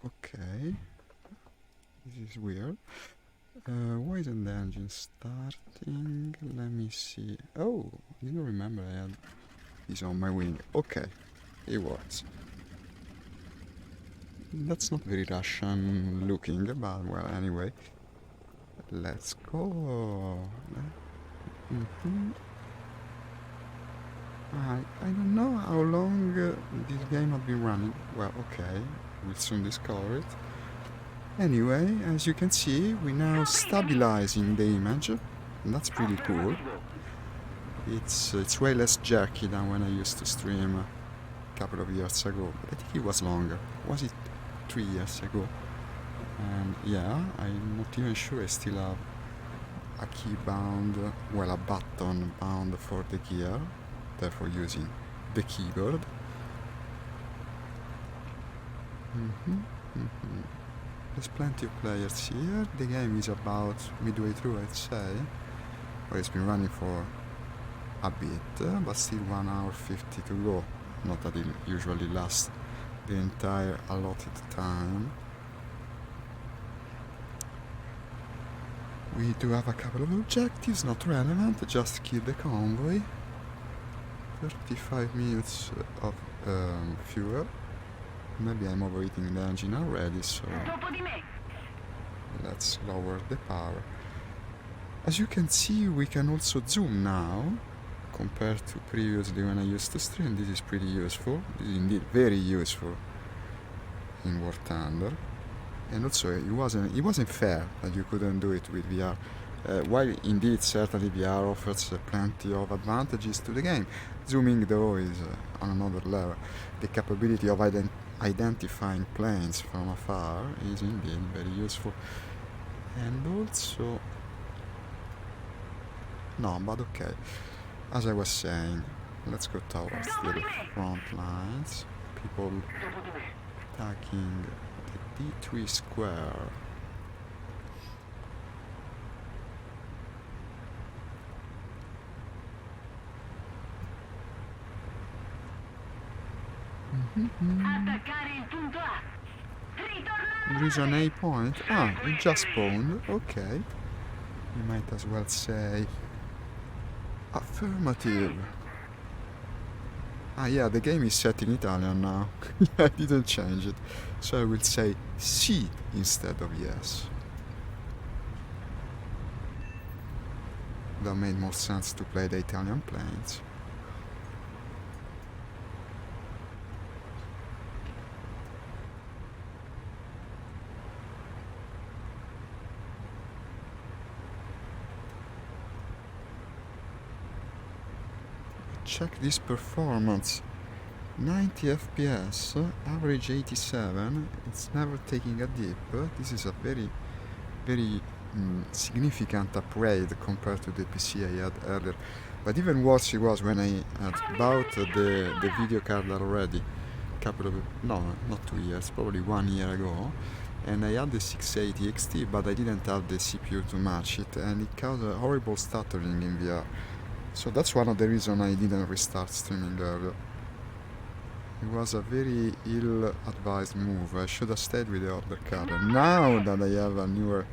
Okay. This is weird. Why isn't the engine starting? Let me see. Oh, I didn't remember I had this on my wing. Okay, it works. That's not very Russian looking, but well, anyway. Let's go. I don't know how long this game has been running. Well, okay, we'll soon discover it. Anyway, as you can see, we're now stabilizing the image, and that's pretty cool. It's way less jerky than when I used to stream a couple of years ago. But I think it was longer. Was it 3 years ago? And yeah, I'm not even sure I still have a key bound, well, a button bound for the gear, therefore using the keyboard. There's plenty of players here. The game is about midway through, I'd say. Well, it's been running for a bit, but still 1 hour 50 to go. Not that it usually lasts the entire allotted time. We do have a couple of objectives, not relevant, just kill the convoy. 35 minutes of fuel. Maybe I'm overheating the engine already, so let's lower the power. As you can see, we can also zoom now, compared to previously when I used to stream. This is pretty useful. This is indeed very useful in War Thunder. And also, it wasn't fair that you couldn't do it with VR. While indeed certainly VR offers plenty of advantages to the game, zooming though is on another level. The capability of identifying planes from afar is indeed very useful. And also, no, but okay. As I was saying, let's go towards the front lines. People attacking the D3 square. There is an A point. Ah, it just spawned. Okay. You might as well say affirmative. Ah yeah, the game is set in Italian now. I didn't change it. So I will say sì instead of yes. That made more sense to play the Italian planes. Check this performance. 90 FPS, average 87. It's never taking a dip. This is a very, very significant upgrade compared to the PC I had earlier. But even worse it was when I had bought the video card already. Not 2 years, probably 1 year ago. And I had the 680 XT, but I didn't have the CPU to match it, and it caused a horrible stuttering in VR. So that's one of the reasons I didn't restart streaming earlier. It was a very ill-advised move. I should have stayed with the older card. And now that I have a newer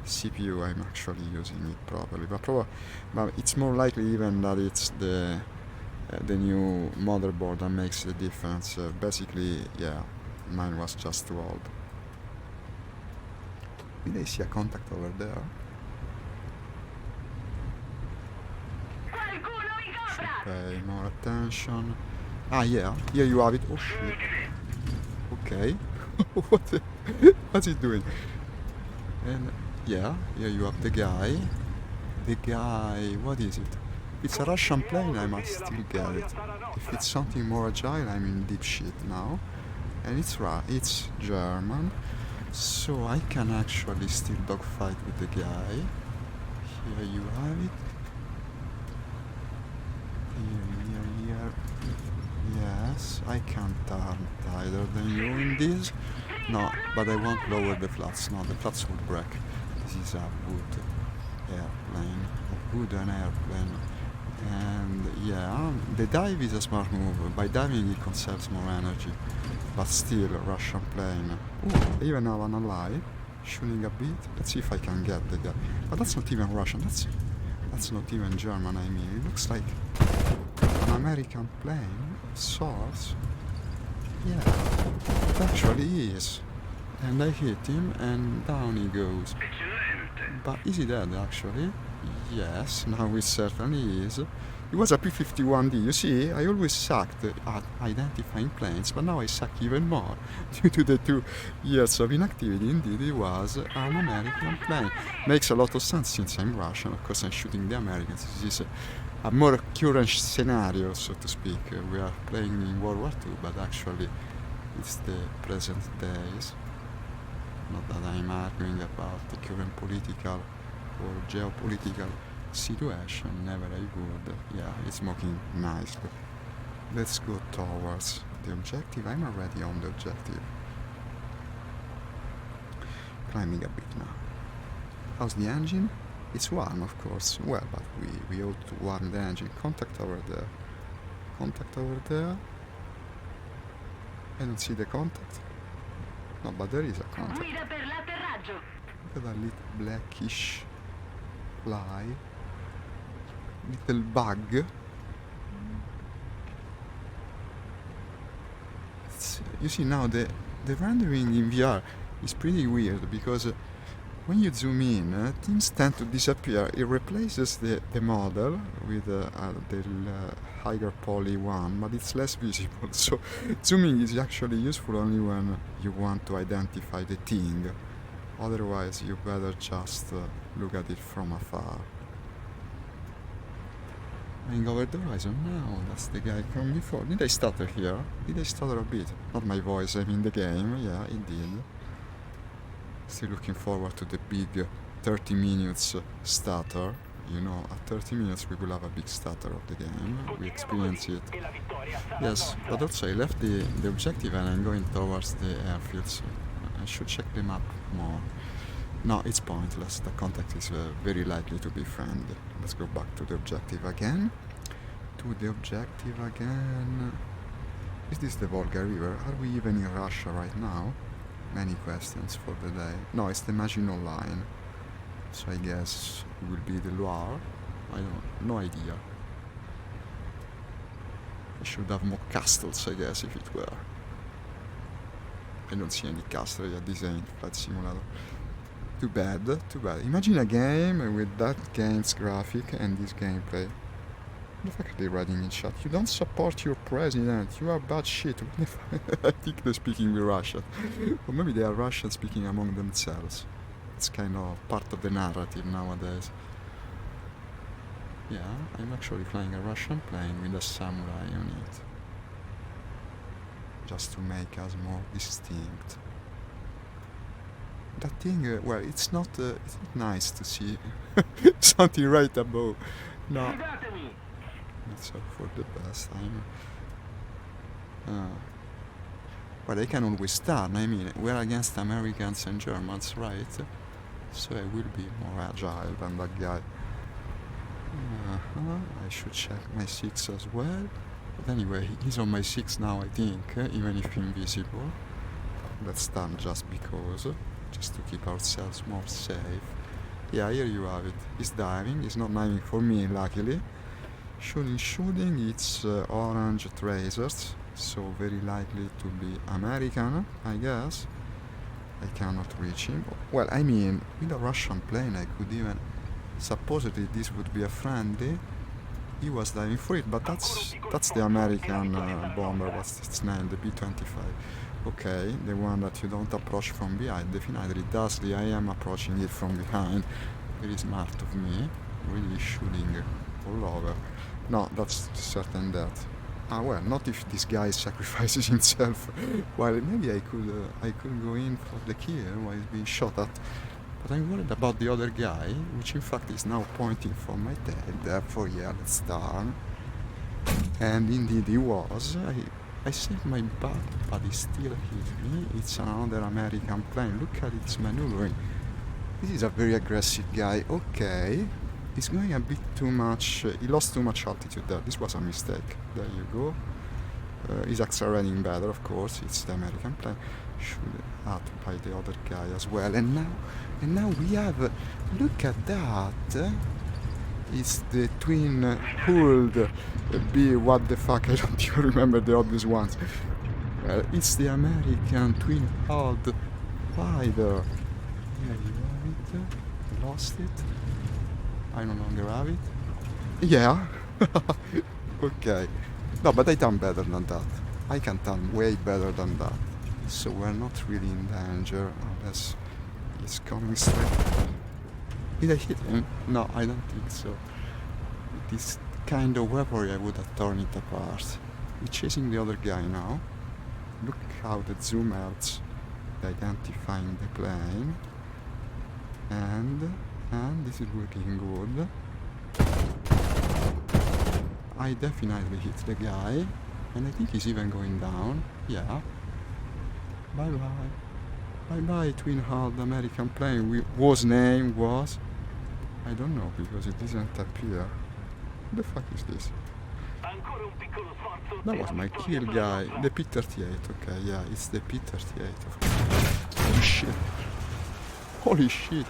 CPU, I'm actually using it properly. But it's more likely even that it's the new motherboard that makes the difference. Basically, yeah, mine was just too old. Did I see a contact over there? Pay more attention. Ah yeah, here you have it. Oh shit. Okay. What's he doing? And yeah, here you have the guy. The guy, what is it? It's a Russian plane, I must still get it. If it's something more agile, I'm in deep shit now. And it's German. So I can actually still dogfight with the guy. Here you have it. Here. Yes, I can't turn tighter than you in this. No, but I won't lower the flats. No, the flats would break. This is a wood airplane. A wooden airplane. And yeah, the dive is a smart move. By diving, it conserves more energy. But still, a Russian plane. Ooh, they even have an ally. Shooting a bit. Let's see if I can get the guy. But that's not even Russian. That's not even German, I mean. It looks like an American plane of sorts. Yeah, it actually is. And I hit him, and down he goes. But is he dead, actually? Yes, now it certainly is. It was a P-51D. You see, I always sucked at identifying planes, but now I suck even more due to the 2 years of inactivity. Indeed, it was an American plane. Makes a lot of sense since I'm Russian. Of course, I'm shooting the Americans. This is a more current scenario, so to speak. We are playing in World War II, but actually it's the present days. Not that I'm arguing about the current political or geopolitical situation, never I would. Yeah, it's smoking nicely. Let's go towards the objective. I'm already on the objective. Climbing a bit now. How's the engine? It's warm, of course. Well, but we ought to warm the engine. Contact over there. Contact over there. I don't see the contact. No, but there is a contact. Look at that little blackish fly. Little bug. You see now the rendering in VR is pretty weird because when you zoom in, things tend to disappear. It replaces the model with the higher poly one, but it's less visible. So zooming is actually useful only when you want to identify the thing. Otherwise, you better just look at it from afar. Going over the horizon now, that's the guy from before. Did I stutter here? Did I stutter a bit? Not my voice, I mean the game. Yeah, it did. Still looking forward to the big 30 minutes stutter. You know, at 30 minutes we will have a big stutter of the game. We experience it. Yes, but also I left the objective and I'm going towards the airfields. I should check the map more. No, it's pointless. The contact is very likely to be friendly. Let's go back to the objective again. Is this the Volga River? Are we even in Russia right now? Many questions for the day. No, it's the Maginot Line. So I guess it will be the Loire. No idea. I should have more castles, I guess, if it were. I don't see any castle yet. This ain't Flight Simulator. Too bad. Imagine a game with that game's graphic and this gameplay. What the fuck are they writing in chat? You don't support your president. You are bad shit. I think they're speaking with Russian. Or maybe they are Russian speaking among themselves. It's kind of part of the narrative nowadays. Yeah, I'm actually flying a Russian plane with a samurai on it. Just to make us more distinct. That thing, well, it's not nice to see something right above. No. Let's hope for the best. But I can always turn. I mean, we're against Americans and Germans, right? So I will be more agile than that guy. I should check my 6 as well. But anyway, he's on my 6 now, I think, even if invisible. Let's turn just because. Just to keep ourselves more safe. Yeah, here you have it. He's diving. He's not diving for me, luckily. Shooting, it's orange tracers, so very likely to be American, I guess. I cannot reach him. Well, I mean, with a Russian plane, I could even... Supposedly this would be a friendly. He was diving for it, but that's the American bomber. What's its name? The B-25. Okay, the one that you don't approach from behind. Definitely does I am approaching it from behind. Very smart of me. Really shooting all over. No, that's certain death. Well, not if this guy sacrifices himself. Well, maybe I could go in for the kill while he's being shot at. But I'm worried about the other guy, which in fact is now pointing for my head. Therefore, yeah, let's turn. And indeed he was. I saved my butt, but he still hit me. It's another American plane. Look at its maneuvering. This is a very aggressive guy. Okay. He's going a bit too much. He lost too much altitude there. This was a mistake. There you go. He's accelerating better, of course. It's the American plane. Should add by the other guy as well. And now we have. Look at that. It's the twin hulled B. What the fuck? I don't even remember the obvious ones. Well, it's the American twin hulled fighter. Yeah, you have it. Lost it. I no longer have it. Yeah. Okay. No, but I done better than that. I can done way better than that. So we're not really in danger unless he's coming straight. Did I hit him? No, I don't think so. With this kind of weaponry I would have torn it apart. We're chasing the other guy now. Look how the zoom outs identifying the plane. And this is working good. I definitely hit the guy, and I think he's even going down. Yeah. Bye bye. Bye bye, twin hulled American plane. Whose name was? I don't know because it doesn't appear. What the fuck is this? That was my kill guy. The P-38. Okay, yeah, it's the P-38. Of course. Holy shit. Holy shit.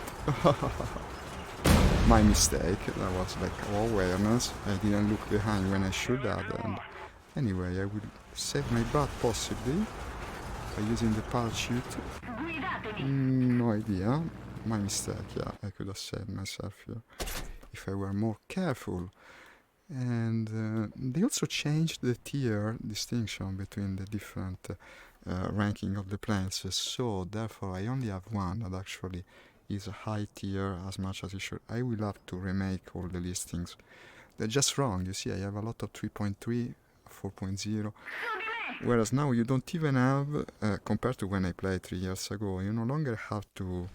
My mistake. That was like awareness. I didn't look behind when I should have. And anyway, I will save my butt possibly by using the parachute. No idea. My mistake. Yeah, I could have saved myself here if I were more careful. And they also changed the tier distinction between the different ranking of the planes. So therefore, I only have one that actually is a high tier as much as it should. I will have to remake all the listings. They're just wrong. You see, I have a lot of 3.3, 4.0. Whereas now you don't even have, compared to when I played 3 years ago, you no longer have to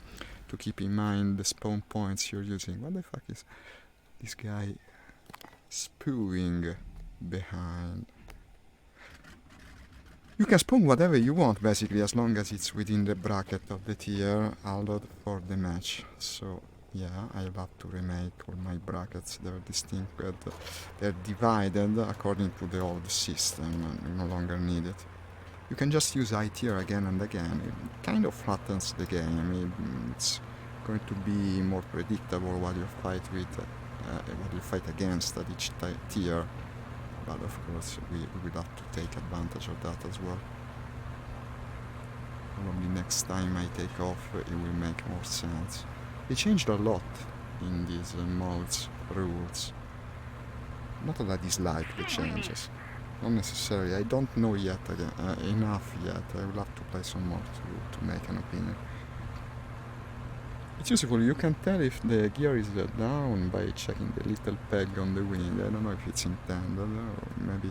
keep in mind the spawn points you're using. What the fuck is this guy spewing behind? You can spawn whatever you want, basically, as long as it's within the bracket of the tier allowed for the match. So, yeah, I'll have to remake all my brackets. They're distinct, but they're divided according to the old system, and you no longer need it. You can just use high tier again and again. It kind of flattens the game. It's going to be more predictable what you fight with, what you fight against at each tier. But of course, we will have to take advantage of that as well. Probably next time I take off, it will make more sense. They changed a lot in these modes, rules. Not that I dislike the changes. Not necessarily. I don't know yet enough yet. I will have to play some more to make an opinion. It's useful. You can tell if the gear is down by checking the little peg on the wing. I don't know if it's intended or maybe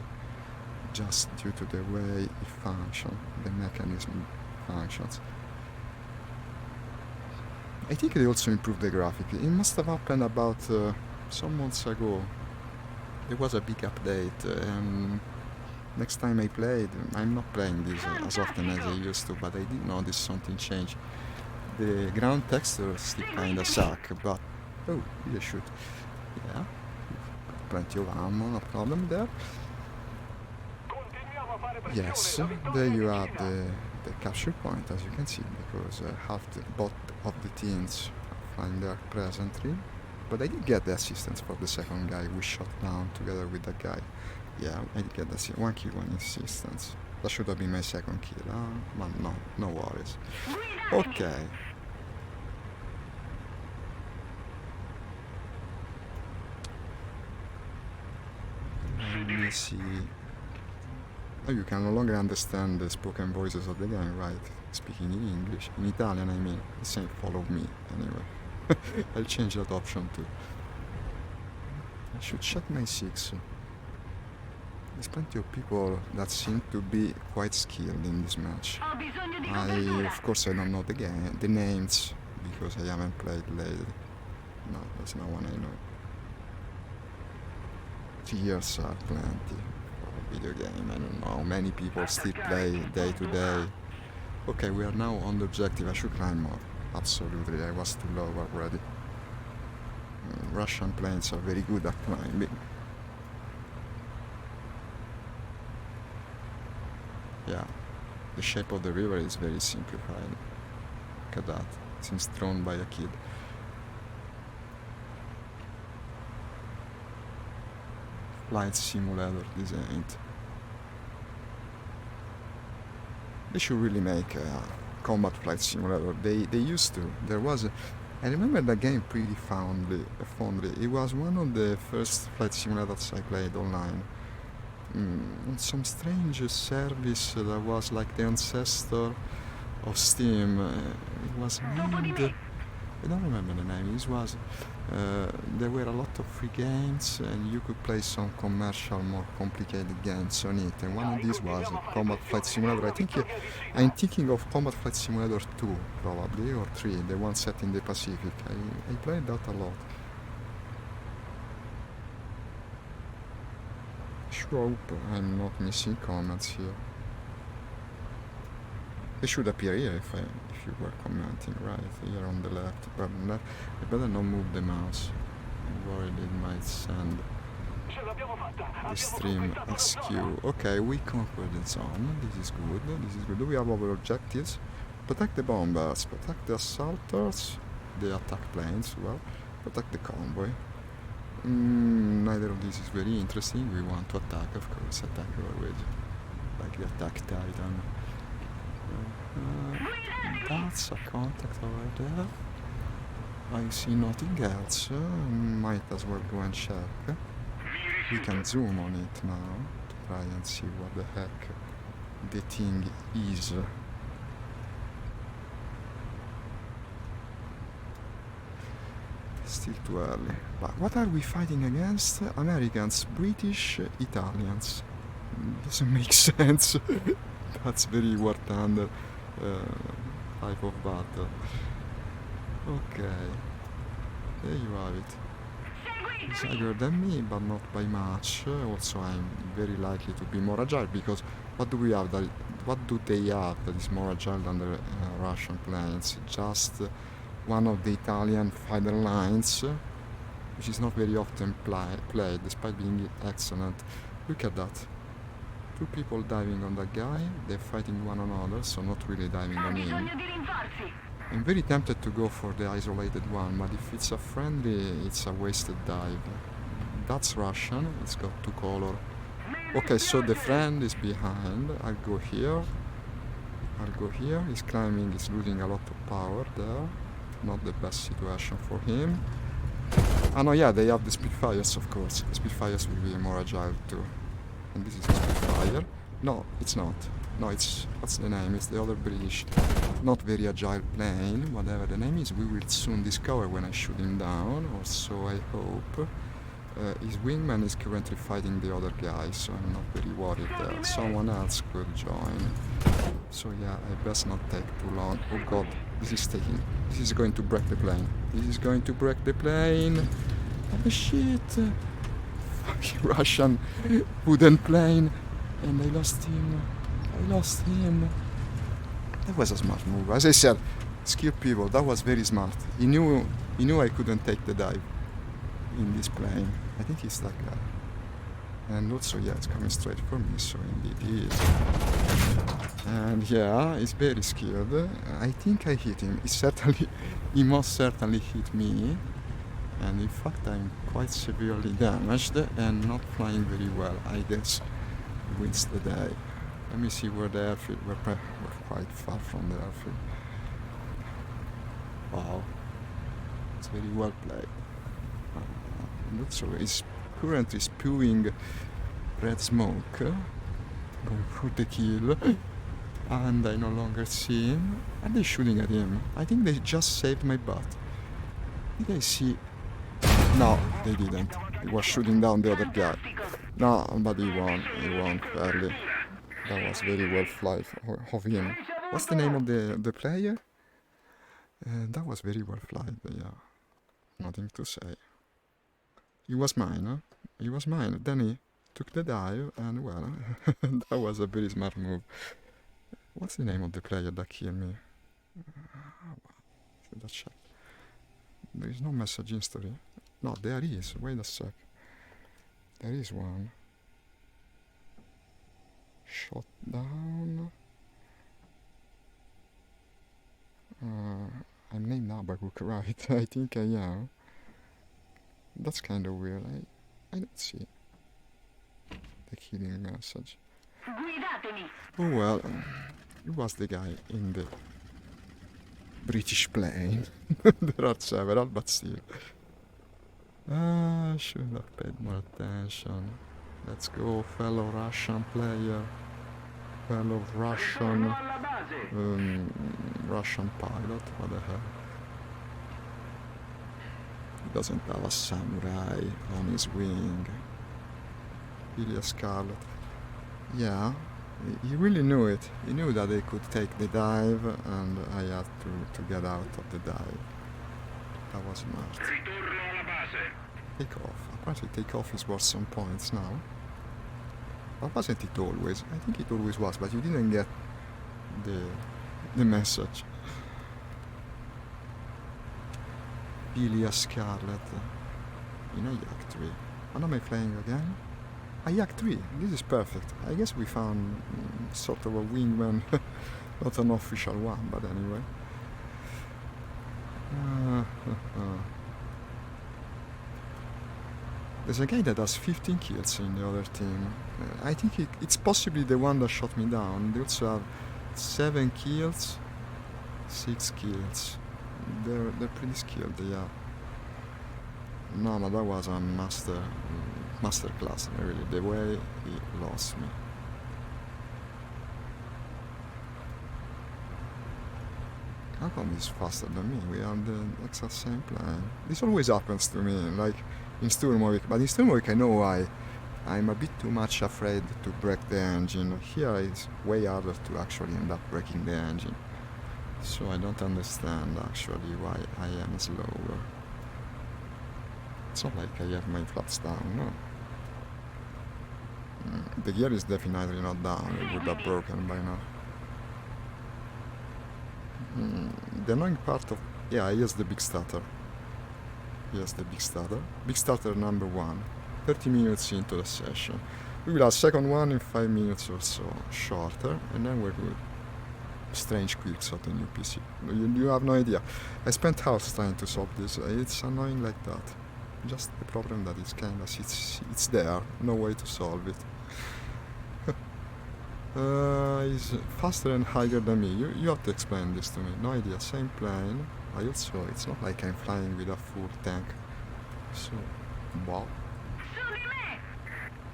just due to the way it functions, the mechanism functions. I think they also improved the graphic. It must have happened about some months ago. There was a big update, and next time I played, I'm not playing this as often as I used to, but I did notice something changed. The ground textures still kinda suck, but oh, you shoot. Yeah, plenty of ammo, no problem there. Yes, there you have the capture point, as you can see, because both of the teams are flying there presently. But I did get the assistance for the second guy we shot down together with that guy. Yeah, I did get the 1 kill, 1 assistance. That should have been my second kill, but no worries. Okay. Let me see. Oh, you can no longer understand the spoken voices of the game, right? Speaking in English. In Italian, I mean. It's saying follow me, anyway. I'll change that option too. I should check my 6. There's plenty of people that seem to be quite skilled in this match. Of course, I don't know the names, because I haven't played lately. No, there's no one I know. Tiers are plenty for a video game. I don't know how many people still play day to day. Okay, we are now on the objective. I should climb more. Absolutely, I was too low already. Russian planes are very good at climbing. Yeah, the shape of the river is very simplified. Look at that. Seems drawn by a kid. Flight simulator, this ain't. They should really make a combat flight simulator. They used to. There was a, I remember the game pretty fondly. It was one of the first flight simulators I played online. On some strange service that was like the ancestor of Steam. It was named, I don't remember the name. It was there were a lot of free games, and you could play some commercial, more complicated games on it. And one of these was Combat Flight Simulator. I'm thinking of Combat Flight Simulator 2, probably, or 3, the one set in the Pacific. I played that a lot. Sure, hope I'm not missing comments here. They should appear here if you were commenting, right? Here on the left. But I better not move the mouse. I'm worried it might send the stream askew. Okay, we conquered the zone. This is good. Do we have our objectives? Protect the bombers, protect the assaulters, the attack planes, well, protect the convoy. Neither of these is very interesting. We want to attack, of course, attack always. Like the attack titan. That's a contact over there. I see nothing else. Might as well go and check. We can zoom on it now to try and see what the heck the thing is. Still too early. But what are we fighting against? Americans, British, Italians. Doesn't make sense. That's very War Thunder type of battle. Okay, there you have it. He's higher than me, but not by much. Also, I'm very likely to be more agile, because what do we have? What do they have that is more agile than the Russian planes? Just one of the Italian fighter lines, which is not very often played, despite being excellent. Look at that. 2 people diving on that guy, they're fighting one another, so not really diving on him. I'm very tempted to go for the isolated one, but if it's a friendly, it's a wasted dive. That's Russian, it's got 2 color. Okay, so the friend is behind. I'll go here. He's climbing, he's losing a lot of power there. Not the best situation for him. Ah no, yeah, they have the Spitfires, of course. Spitfires will be more agile too. And this is a Spitfire. No, it's not. No, it's, what's the name? It's the other British, not very agile plane, whatever the name is. We will soon discover when I shoot him down, or so I hope. His wingman is currently fighting the other guy, so I'm not very worried there. Someone else could join. So yeah, I best not take too long. Oh god, this is going to break the plane. Oh shit! Fucking Russian wooden plane, and I lost him. That was a smart move. As I said, skilled people, that was very smart. He knew I couldn't take the dive in this plane. I think he's that guy. And also, yeah, it's coming straight for me, so indeed he is. And yeah, he's very skilled. I think I hit him. He most certainly hit me. And in fact, I'm quite severely damaged and not flying very well. I guess he wins the day. Let me see where the airfield. We're quite far from the airfield. Wow, it's very well played. Also, he's currently spewing red smoke, going for the kill, and I no longer see him. And they're shooting at him. I think they just saved my butt. Did I see? No, they didn't. He was shooting down the other guy. No, but he won fairly. That was very well flight of him. What's the name of the player? That was very well flight, yeah. Nothing to say. He was mine, huh? He was mine. Then he took the dive, and well, that was a very smart move. What's the name of the player that killed me? Should I check? There is no message history. No, there is. Wait a sec. There is one. Shot down. I'm named Abagook, right? I think I am. That's kind of weird. I don't see the killing message. Oh well, it was the guy in the British plane. There are several, but still. Should have paid more attention. Let's go, fellow Russian player. Fellow Russian pilot. What the hell? He doesn't have a samurai on his wing. Ilya Scarlet. Yeah, he really knew it. He knew that they could take the dive, and I had to get out of the dive. That was smart. Take off. Apparently take off is worth some points now. But wasn't it always? I think it always was, but you didn't get the message. Ilya Scarlet. In a Yak 3. What am I playing again? A Yak 3. This is perfect. I guess we found sort of a wingman. Not an official one, but anyway. There's a guy that has 15 kills in the other team. I think it's possibly the one that shot me down. They also have 7 kills, 6 kills. They're pretty skilled, yeah. No, that was a master class, really. The way he lost me. How come he's faster than me? We are the exact same plane. This always happens to me, like in Sturmovik. But in Sturmovik I know why. I'm a bit too much afraid to break the engine. Here it's way harder to actually end up breaking the engine. So I don't understand actually why I am slower. It's not like I have my flaps down, no. The gear is definitely not down, it would have broken by now. The annoying part of... Yeah, here's the big stutter. Here's the big stutter. Big stutter number 1. 30 minutes into the session. We will have second one in 5 minutes or so, shorter, and then we're good. Strange quirks of the new PC. You have no idea. I spent hours trying to solve this. It's annoying like that. Just the problem that it's kind of... It's there. No way to solve it. He's faster and higher than me. You have to explain this to me. No idea. Same plane. I also... It's not like I'm flying with a full tank. So... Wow.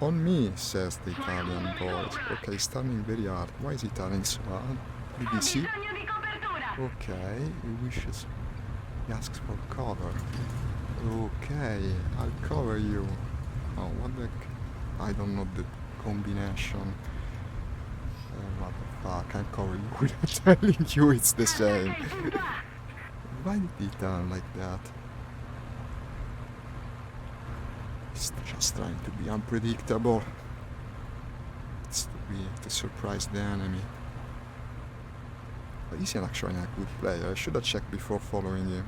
On me, says the Italian boy. Okay, he's turning very hard. Why is he turning so hard? Did you see? Okay, he wishes. He asks for cover. Okay, I'll cover you. Oh, what the... I don't know the combination. What the fuck, I'll cover you without telling you it's the same. Why did he turn like that? He's just trying to be unpredictable. It's to surprise the enemy. But he's actually a good player. I should have checked before following him.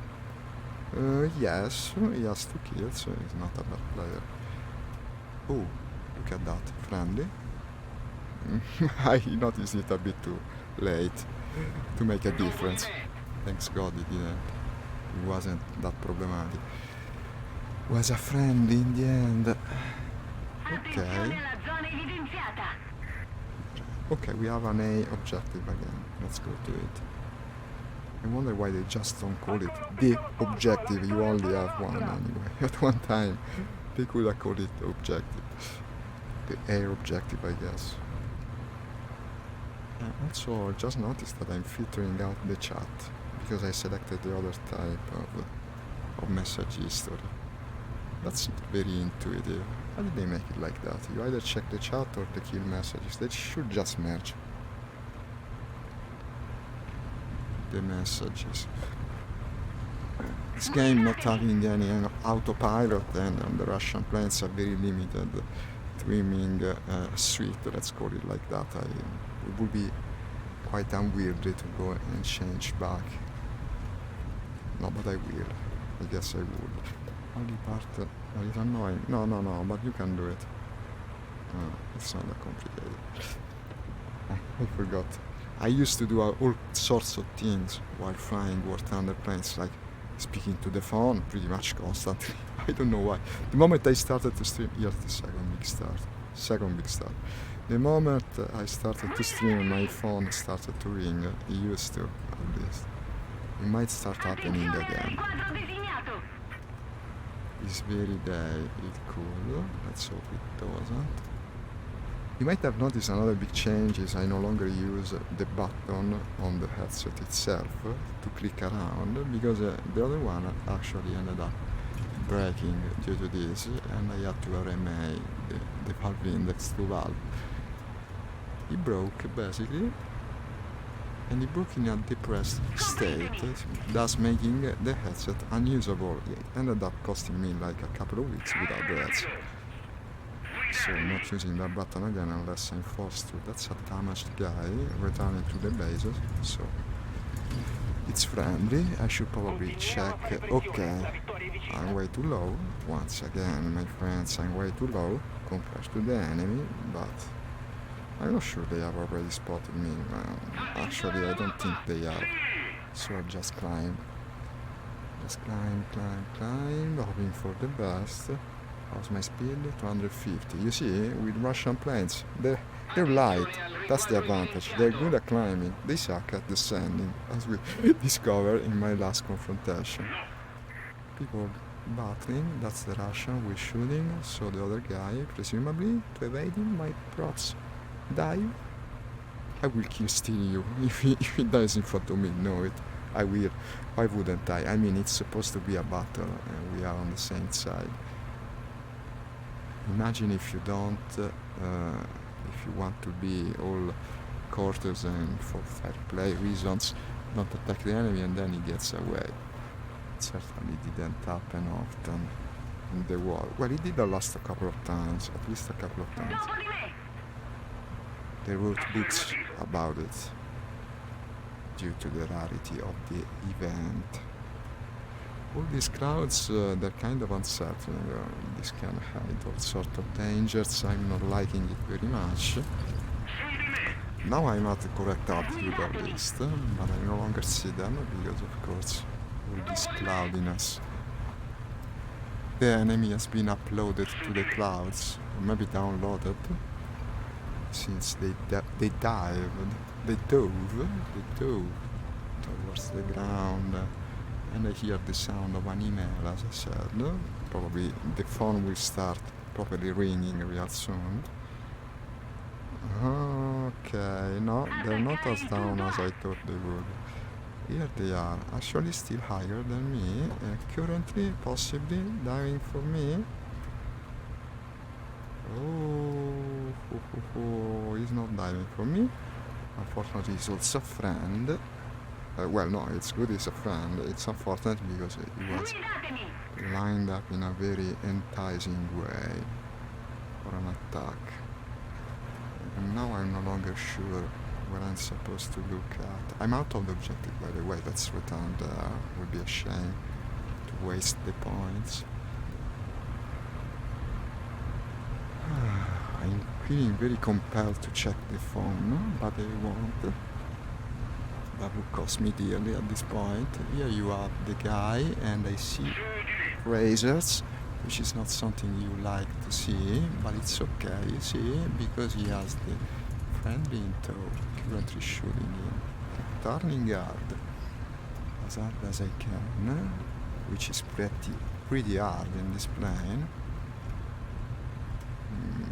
Yes, he has 2 kills, so he's not a bad player. Oh, look at that, friendly. I noticed it a bit too late to make a difference. Thanks God he didn't. It wasn't that problematic. Was a friend in the end. Okay. Okay, we have an A objective again. Let's go to it. I wonder why they just don't call it the objective. You only have one anyway. At one time, they could have called it the objective. The air objective, I guess. Also, just noticed that I'm filtering out the chat because I selected the other type of message history. That's very intuitive. How did they make it like that? You either check the chat or the kill messages. They should just merge the messages. This game not having any autopilot and the Russian planes are very limited trimming suite, let's call it like that. It would be quite unwieldy to go and change back. No, but I will. I guess I would. only part that is annoying. No, but you can do it. It's not that complicated. I forgot. I used to do all sorts of things while flying war thunder planes, like speaking to the phone pretty much constantly. I don't know why. The moment I started to stream, here's the second big start. The moment I started to stream, my phone started to ring. It used to, at least. It might start happening again. This very day it could. Let's hope it doesn't. You might have noticed another big change is I no longer use the button on the headset itself to click around, because the other one actually ended up breaking due to this, and I had to RMA the valve index to valve. It broke basically, and it broke in a depressed state, thus making the headset unusable. It ended up costing me like a couple of weeks without the headset. So not using that button again unless I'm forced to. That's a damaged guy returning to the base, so it's friendly. I should probably check. Okay, I'm way too low. Once again, my friends, I'm way too low compared to the enemy, but I'm not sure they have already spotted me. Actually, I don't think they have. So I just climb. Just climb, hoping for the best. How's my speed? 250. You see, with Russian planes, they're light. That's the advantage. They're good at climbing. They suck at descending, as we discovered in my last confrontation. People battling. That's the Russian we're shooting. So the other guy, presumably, to evade him, might perhaps dive. I will kill still you if he dies in front of me. Know it. I will. Why wouldn't I? I mean, it's supposed to be a battle, and we are on the same side. Imagine if you don't, if you want to be all courtesan for fair play reasons, don't attack the enemy and then he gets away. It certainly didn't happen often in the war. Well, it did last a couple of times, at least a couple of times. They wrote books about it due to the rarity of the event. All these clouds, they're kind of unsettling. This can hide all sorts of dangers. I'm not liking it very much. Now I'm at the correct altitude at least, but I no longer see them because, of course, all this cloudiness. The enemy has been uploaded to the clouds, or maybe downloaded, since they dove towards the ground. And I hear the sound of an email, as I said. Probably the phone will start properly ringing real soon. Okay, no, they're not as down as I thought they would. Here they are, actually still higher than me, currently possibly diving for me. Oh, he's not diving for me. Unfortunately, he's also a friend. Well, no, it's good he's a friend. It's unfortunate because he was lined up in a very enticing way for an attack. And now I'm no longer sure what I'm supposed to look at. I'm out of the objective, by the way. Let's return there. It would be a shame to waste the points. I'm feeling very compelled to check the phone, but I won't. That would cost me dearly at this point. Here you have the guy, and I see razors, which is not something you like to see, but it's okay, you see, because he has the friendly in tow, currently shooting him. Turning hard as I can, which is pretty hard in this plane.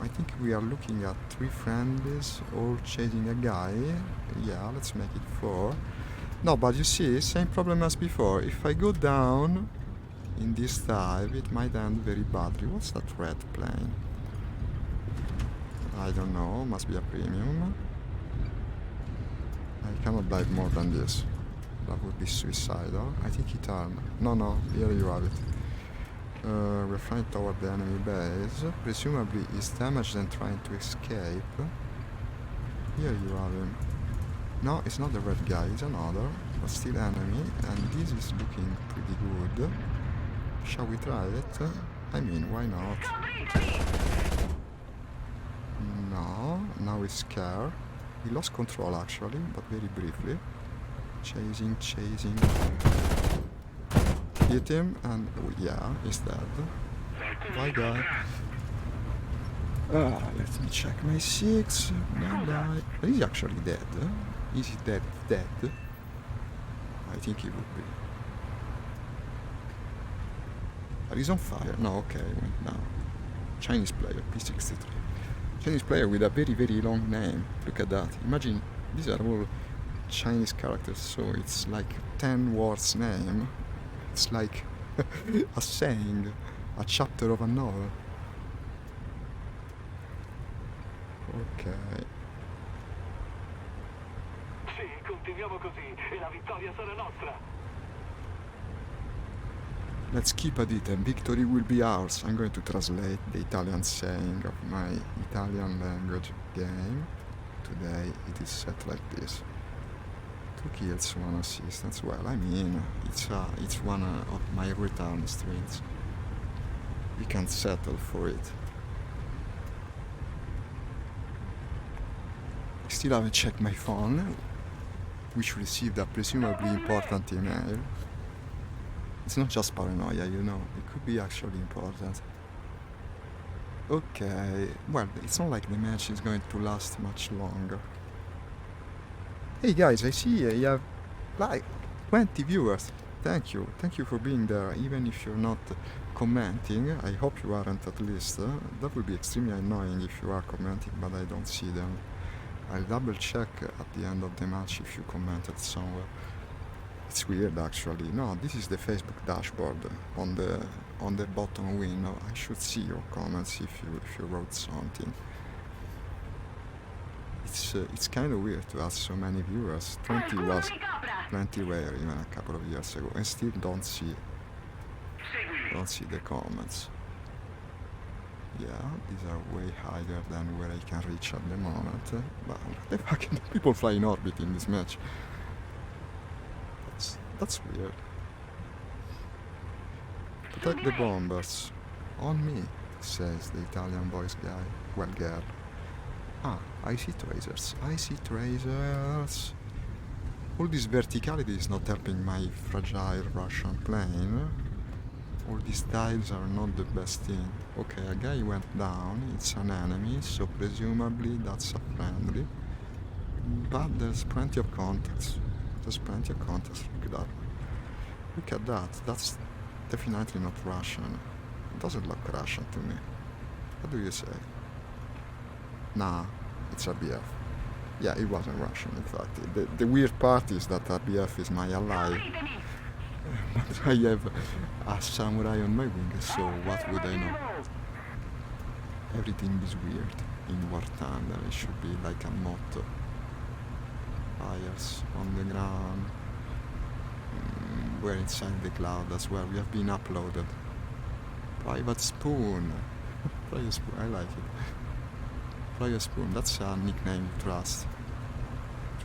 I think we are looking at 3 friendlies all chasing a guy. Yeah, let's make it 4. No, but you see, same problem as before. If I go down in this dive, it might end very badly. What's that red plane? I don't know, must be a premium. I cannot dive more than this. That would be suicidal. I think he turned. No, here you have it. We're flying toward the enemy base. Presumably he's damaged and trying to escape. Here you have him. No, it's not the red guy, it's another, but still enemy, and this is looking pretty good. Shall we try it? I mean, why not? No, now he's scared. He lost control actually, but very briefly. Chasing. Hit him, and oh, yeah, he's dead. Bye, guy. Let me check my 6. Bye. He's actually dead. Is he dead? I think he would be. But he's on fire. No, okay, he went down. Chinese player, P63. Chinese player with a very, very long name. Look at that. Imagine, these are all Chinese characters, so it's like 10 words name. It's like a saying, a chapter of a novel. Ok. Sì, continuiamo così e la vittoria sarà nostra. Let's keep at it and victory will be ours. I'm going to translate the Italian saying of my Italian language game. Today it is set like this. 2 kills, 1 assist as well. I mean, it's one of my return streams. You can't settle for it. I still haven't checked my phone, which received a presumably important email. It's not just paranoia, you know, it could be actually important. Okay, well, it's not like the match is going to last much longer. Hey guys, I see you have like 20 viewers. Thank you for being there, even if you're not commenting. I hope you aren't at least. That would be extremely annoying if you are commenting, but I don't see them. I'll double check at the end of the match if you commented somewhere. It's weird actually. No, this is the Facebook dashboard on the bottom window. I should see your comments if you wrote something. It's kind of weird to have so many viewers. 20 was plenty rare even a couple of years ago, and still don't see the comments. Yeah, these are way higher than where I can reach at the moment. But what the fuck? People fly in orbit in this match. That's weird. Protect the bombers. On me, says the Italian voice guy. Well, girl. Ah, I see tracers. All this verticality is not helping my fragile Russian plane. All these tiles are not the best thing. Okay, a guy went down. It's an enemy, so presumably that's a friendly. But there's plenty of contacts. Look at that. That's definitely not Russian. It doesn't look Russian to me. What do you say? Nah, it's RBF. Yeah, it wasn't Russian, in fact. The weird part is that RBF is my ally. But I have a samurai on my wing, so what would I know? Everything is weird in War Thunder. It should be like a motto. Fires on the ground. We're inside the cloud as well. We have been uploaded. Private Spoon. Private Spoon, I like it. Private Spoon, that's a nickname you trust.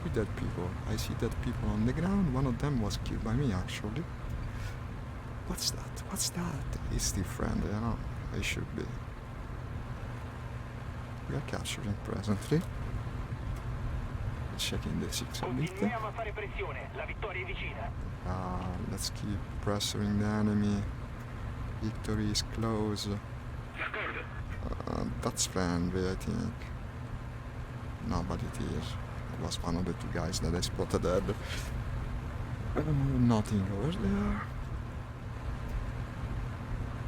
3 dead people. I see dead people on the ground. One of them was killed by me, actually. What's that? He's still friendly, you know? They should be. We are capturing presently. Checking the 6 a bit. Let's keep pressuring the enemy. Victory is close. That's friendly, I think. No, but it is. It was one of the 2 guys that I spotted dead. Nothing over there.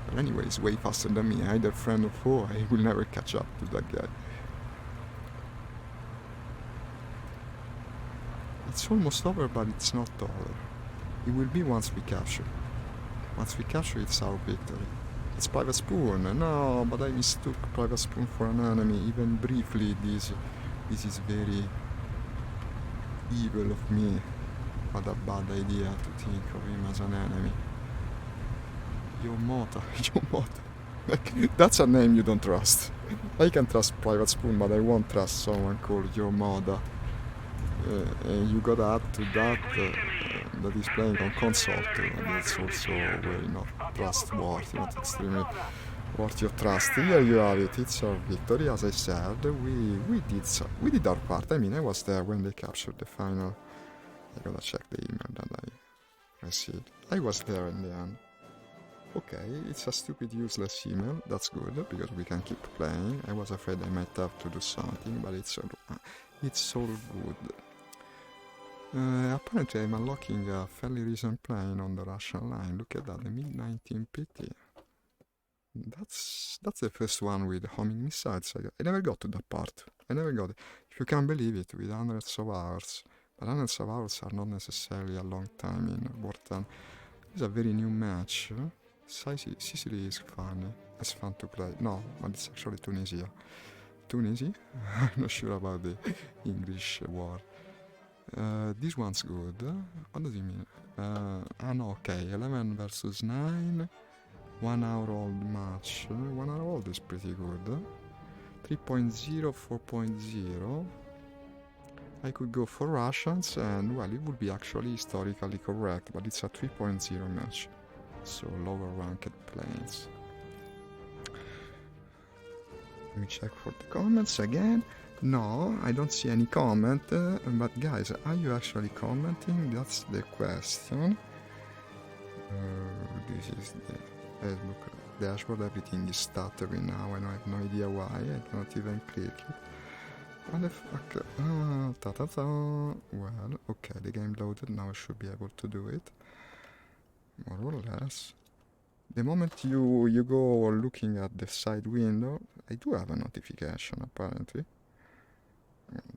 But anyway, he's way faster than me. Either friend or foe, I will never catch up to that guy. It's almost over, but it's not over. It will be once we capture. Once we capture, it's our victory. It's Private Spoon. No, but I mistook Private Spoon for an enemy. Even briefly, this is very evil of me. What a bad idea to think of him as an enemy. Yomota. That's a name you don't trust. I can trust Private Spoon, but I won't trust someone called Yomoda. You got up to that that is playing on console too, and it's also very not trustworthy, not extremely worthy of trust. Here you have it. It's our victory, as I said. We did our part. I mean, I was there when they captured the final. I gotta check the email that I received. I was there in the end. Okay, it's a stupid, useless email. That's good because we can keep playing. I was afraid I might have to do something, but it's all good. Apparently, I'm unlocking a fairly recent plane on the Russian line. Look at that, the MiG-19 PT. That's the first one with homing missiles. I never got to that part. I never got it. If you can believe it, with hundreds of hours. But hundreds of hours are not necessarily a long time in wartime. It's a very new match. Sicily is fun. It's fun to play. No, but it's actually Tunisia. Tunisia? I'm not sure about the English word. This one's good. What does it mean? No, okay. 11 versus 9. 1 hour old match. 1 hour old is pretty good. 3.0, 4.0. I could go for Russians, and well, it would be actually historically correct, but it's a 3.0 match. So lower ranked planes. Let me check for the comments again. No, I don't see any comment, but guys, are you actually commenting? That's the question. This is the Facebook dashboard. Everything is stuttering now and I have no idea why. I cannot even click it. What the fuck? Well, okay, the game loaded. Now I should be able to do it. More or less. The moment you go looking at the side window, I do have a notification apparently.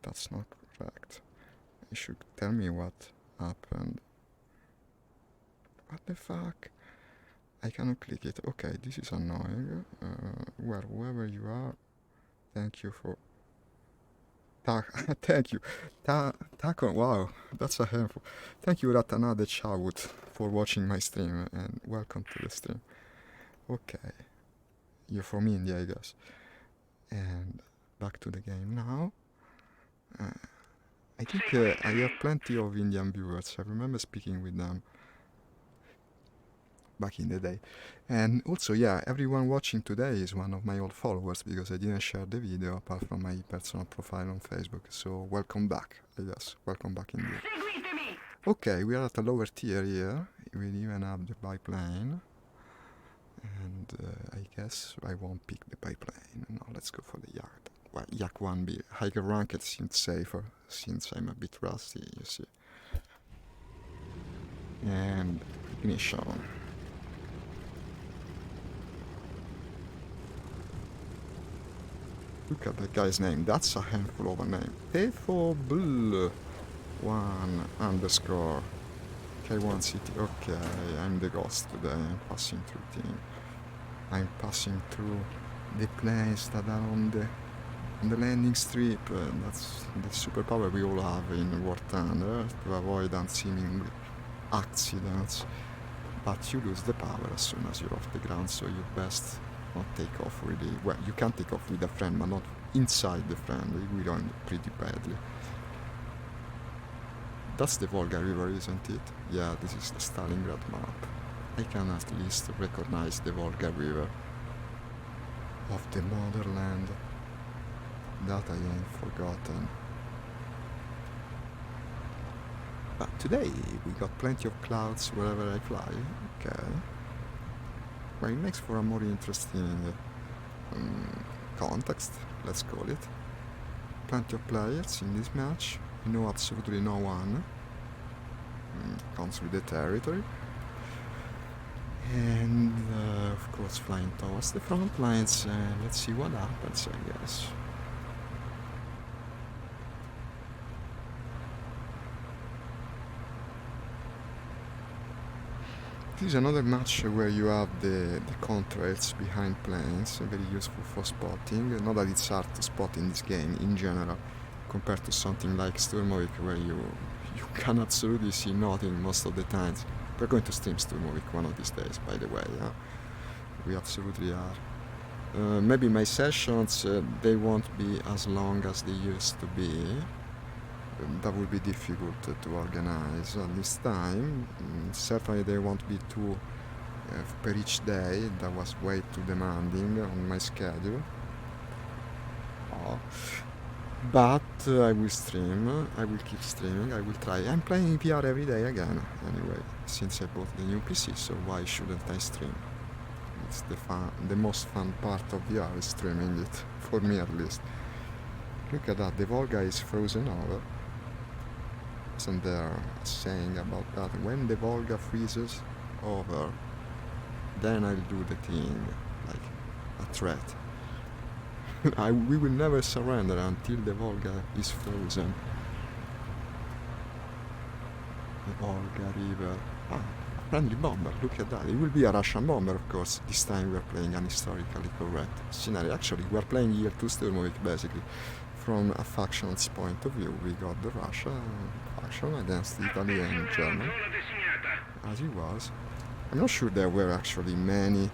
That's not correct. It should tell me what happened. What the fuck? I cannot click it. Okay, this is annoying. Well, whoever you are, thank you for... Thank you. Taco, wow, that's a handful. Thank you, Ratanade Chawut, for watching my stream, and welcome to the stream. Okay. You're from India, I guess. And back to the game now. I think I have plenty of Indian viewers. I remember speaking with them back in the day. And also, yeah, everyone watching today is one of my old followers because I didn't share the video apart from my personal profile on Facebook. So welcome back, I guess. Welcome back indeed. Okay, we are at a lower tier here. We even have the biplane. And I guess I won't pick the biplane. No, let's go for the Yak. Well, Yak 1B. Higher ranked seems safer since I'm a bit rusty, you see. And ignition. Look at that guy's name. That's a handful of a name. Tefobl 1 underscore K1 City. Okay, I'm the ghost today. I'm passing through things. I'm passing through the planes that are on the landing strip. That's the superpower we all have in wartime to avoid unseemly accidents. But you lose the power as soon as you're off the ground, so you best not take off really. Well, you can take off with a friend, but not inside the friend. We run pretty badly. That's the Volga River, isn't it? Yeah, this is the Stalingrad map. I can at least recognize the Volga River of the motherland. That I ain't forgotten. But today we got plenty of clouds wherever I fly. Okay. Well, it makes for a more interesting context, let's call it. Plenty of players in this match. I know absolutely no one. Comes with the territory. And of course flying towards the front lines. Let's see what happens, I guess. This is another match where you have the contrails behind planes, very useful for spotting. Not that it's hard to spot in this game in general, compared to something like Sturmovik where you can absolutely see nothing most of the times. We're going to stream Sturmovik one of these days, by the way. We absolutely are. Maybe my sessions, they won't be as long as they used to be. that would be difficult to organize at this time. Certainly they won't be two per each day. That was way too demanding on my schedule. But I will stream, I will keep streaming, I will try. I'm playing VR every day again, anyway, since I bought the new PC, so why shouldn't I stream? It's the most fun part of VR is streaming it, for me at least. Look at that, the Volga is frozen over. Isn't there a saying about that? When the Volga freezes over, then I'll do the thing, like a threat. We will never surrender until the Volga is frozen. The Volga River. Ah, a friendly bomber, look at that. It will be a Russian bomber, of course. This time we're playing an historically correct scenario. Actually, we're playing year 2 Sturmovik, basically. From a faction's point of view, we got the Russian faction against Italy and Germany, as it was. I'm not sure there were actually many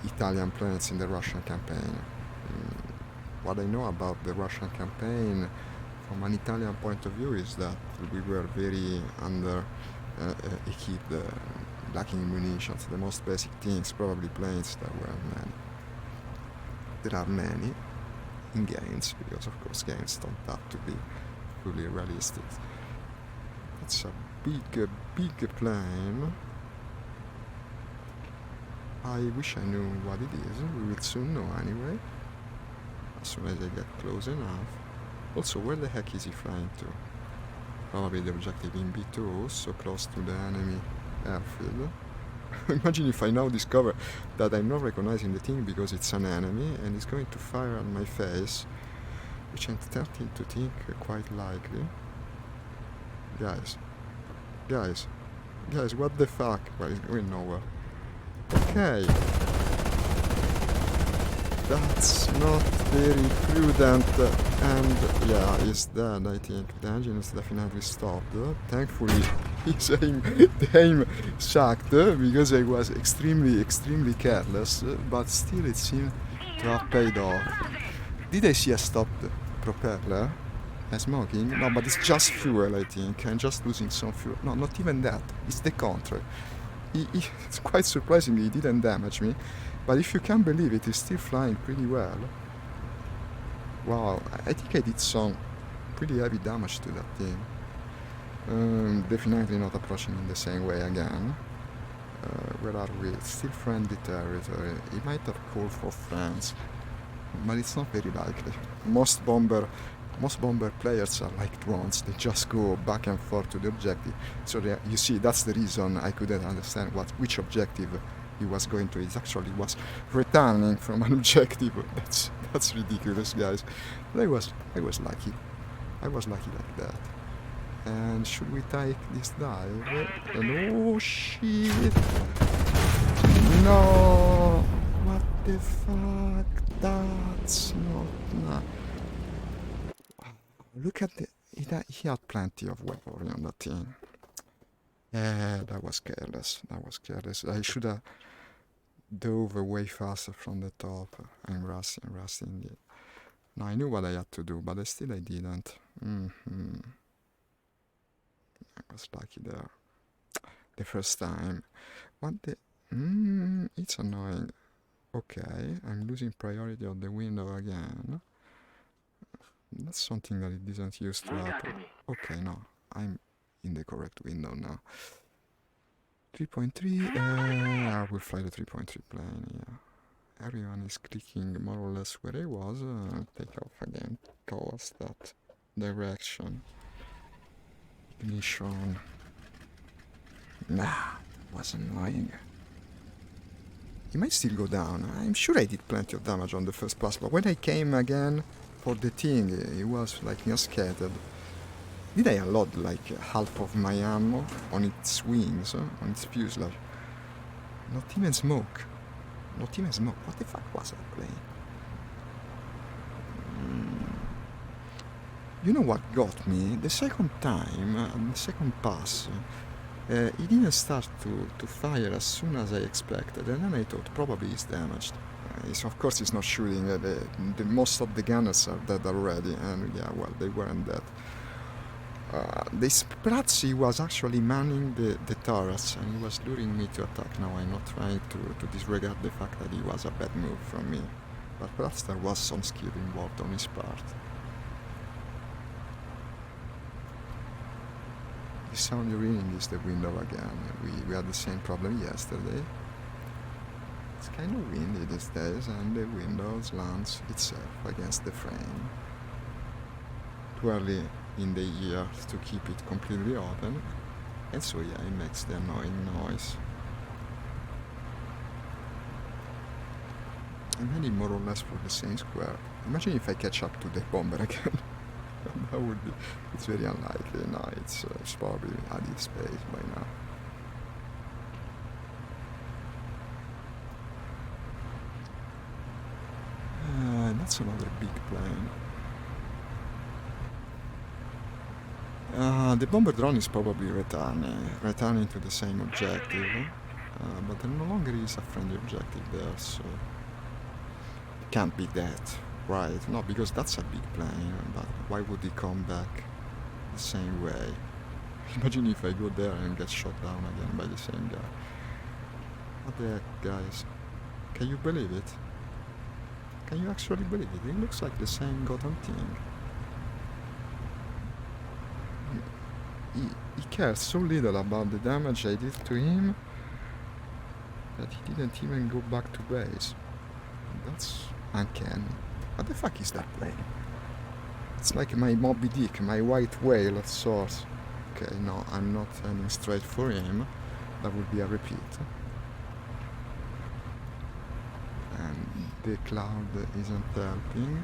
Italian planes in the Russian campaign. What I know about the Russian campaign from an Italian point of view is that we were very under equipped, lacking munitions, the most basic things, probably planes. There are many in games, because of course games don't have to be fully realistic. It's a big plane. I wish I knew what it is. We will soon know anyway, as soon as I get close enough. Also, where the heck is he flying to? Probably the objective in B2, so close to the enemy airfield. Imagine if I now discover that I'm not recognizing the thing because it's an enemy and it's going to fire at my face, which I'm starting to think quite likely. Guys, what the fuck? Well, it's going nowhere. Okay. That's not very prudent, and yeah, he's dead, I think. The engine is definitely stopped. Thankfully, the aim sucked, because I was extremely careless, but still it seemed to have paid off. Did I see a stopped propeller? Smoking? No, but it's just fuel, I think. I'm just losing some fuel. No, not even that. It's the contrary. It's quite surprisingly, he didn't damage me. But if you can believe it, he's still flying pretty well. Wow, I think I did some pretty heavy damage to that thing. Definitely not approaching in the same way again. Where are we? It's still friendly territory. He might have called for France, but it's not very likely. Most bomber players are like drones. They just go back and forth to the objective. So you see, that's the reason I couldn't understand which objective he was going to. It actually was returning from an objective. That's ridiculous, guys. But I was lucky. I was lucky like that. And should we take this dive? And oh shit! No! What the fuck? That's not. Look at he had plenty of weaponry on that thing. Yeah, that was careless. I should have dove way faster from the top. I'm rusting. No, I knew what I had to do, but I didn't. I was lucky there. The first time. What the... it's annoying. Okay, I'm losing priority on the window again. That's something that it didn't used to happen. Okay, no, I'm in the correct window now. 3.3, I will fly the 3.3 plane, yeah. Everyone is clicking more or less where I was. Take off again towards that direction. Ignition. Nah, was annoying. He might still go down. I'm sure I did plenty of damage on the first pass, but when I came again for the thing, it was like scattered. Did I unload like half of my ammo on its wings, on its fuselage? Not even smoke. What the fuck was I playing? You know what got me? The second time, the second pass, he didn't start to fire as soon as I expected, and then I thought probably he's damaged. Of course he's not shooting. The most of the gunners are dead already, and yeah, well, they weren't dead. This perhaps he was actually manning the turrets and he was luring me to attack. Now I'm not trying to disregard the fact that it was a bad move from me, but perhaps there was some skill involved on his part. The sound you're hearing is the window again. We had the same problem yesterday. It's kind of windy these days and the window slants itself against the frame. Too early in the year to keep it completely open, and so yeah, it makes the annoying noise. I'm heading more or less for the same square. Imagine if I catch up to the bomber again. That would be, it's very unlikely. No, it's probably at its space by now. That's another big plane. The bomber drone is probably returning to the same objective, but there no longer is a friendly objective there, so it can't be that, right? No, because that's a big plane, but why would he come back the same way? Imagine if I go there and get shot down again by the same guy. What the heck, guys? Can you believe it? Can you actually believe it? It looks like the same goddamn thing. He cares so little about the damage I did to him that he didn't even go back to base. That's uncanny. What the fuck is that plane? It's like my Moby Dick, my white whale of sorts. Okay, no, I'm not heading straight for him. That would be a repeat. And the cloud isn't helping.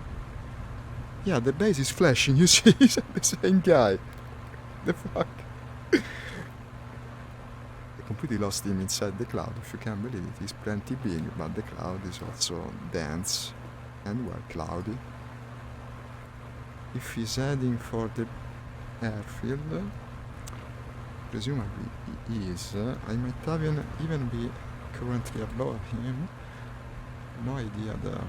Yeah, the base is flashing, you see, he's the same guy. The fuck? I completely lost him inside the cloud, if you can believe it. He's plenty big, but the cloud is also dense and well cloudy. If he's heading for the airfield, presumably he is, I might even be currently above him. No idea there.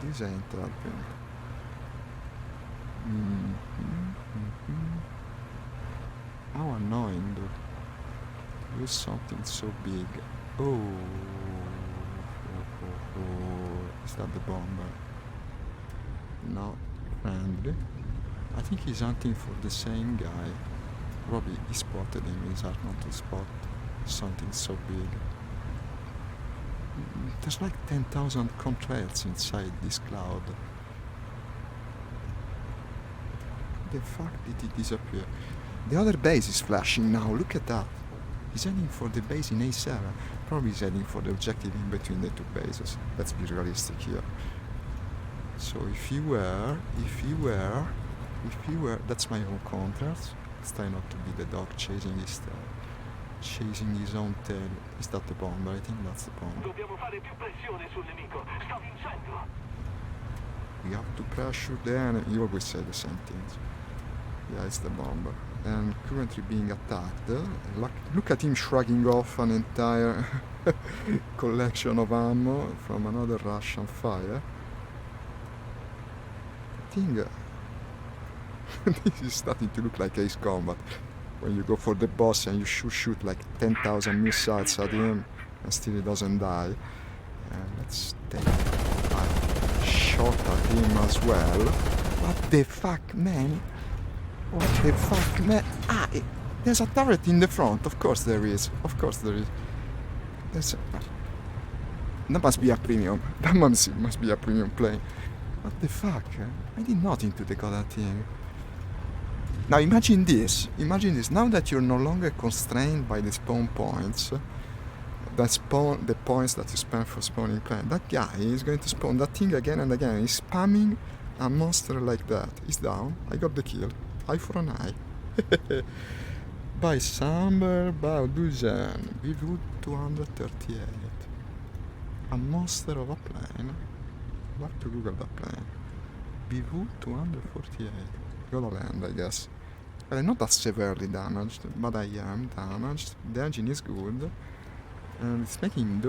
This ain't helping. How annoying to use something so big. Oh, is that the bomber? Not friendly. I think he's hunting for the same guy. Probably he spotted him, he's hard not to spot something so big. There's like 10,000 contrails inside this cloud. The fuck did he disappear? The other base is flashing now, look at that. He's heading for the base in A7. Probably he's heading for the objective in between the two bases. Let's be realistic here. So if he were, that's my own contrast. Let's try not to be the dog chasing his tail. Chasing his own tail. Is that the bomber? I think that's the bomber. Dobbiamo fare più pressione sul nemico. Sta vincendo. We have to pressure the enemy. You always say the same things. Yeah, it's the bomber. And currently being attacked. Look at him shrugging off an entire collection of ammo from another Russian fire. I think this is starting to look like Ace Combat. When you go for the boss and you shoot like 10,000 missiles at him and still he doesn't die. Let's take a shot at him as well. What the fuck, man? What the fuck, man? There's a turret in the front. Of course there is. Of course there is. That must be a premium. That must be a premium plane. What the fuck? I did nothing to the goddamn thing. Now imagine this. Now that you're no longer constrained by the spawn points, the points that you spend for spawning plane, that guy is going to spawn that thing again and again. He's spamming a monster like that. He's down. I got the kill. Eye for an eye. By Samber Baudujan, BV 238. A monster of a plane. I'll have to Google that plane. BV 248. Gotta land, I guess. Well, I'm not that severely damaged, but I am damaged. The engine is good. And it's making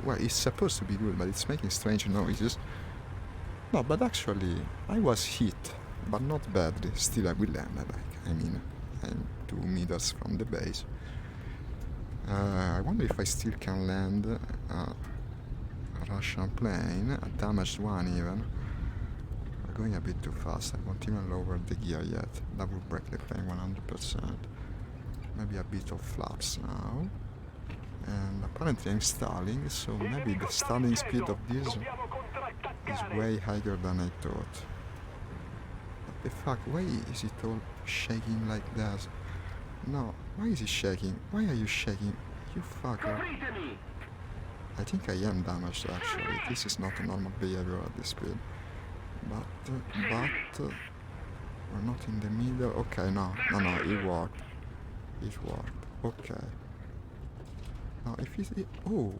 well, it's supposed to be good, but it's making strange noises. No, but actually, I was hit but not badly. Still, I will land. I mean, I'm 2 meters from the base. I wonder if I still can land a Russian plane, a damaged one even. We're going a bit too fast. I won't even lower the gear yet. That will break the plane 100%. Maybe a bit of flaps now. And apparently I'm stalling, so maybe the stalling speed of this is way higher than I thought. What the fuck? Why is it all shaking like that? No, why is it shaking? Why are you shaking? You fucker. I think I am damaged actually. This is not a normal behavior at this speed. But we're not in the middle. Okay, no, it worked. It worked. Okay. Now if it's... Oh,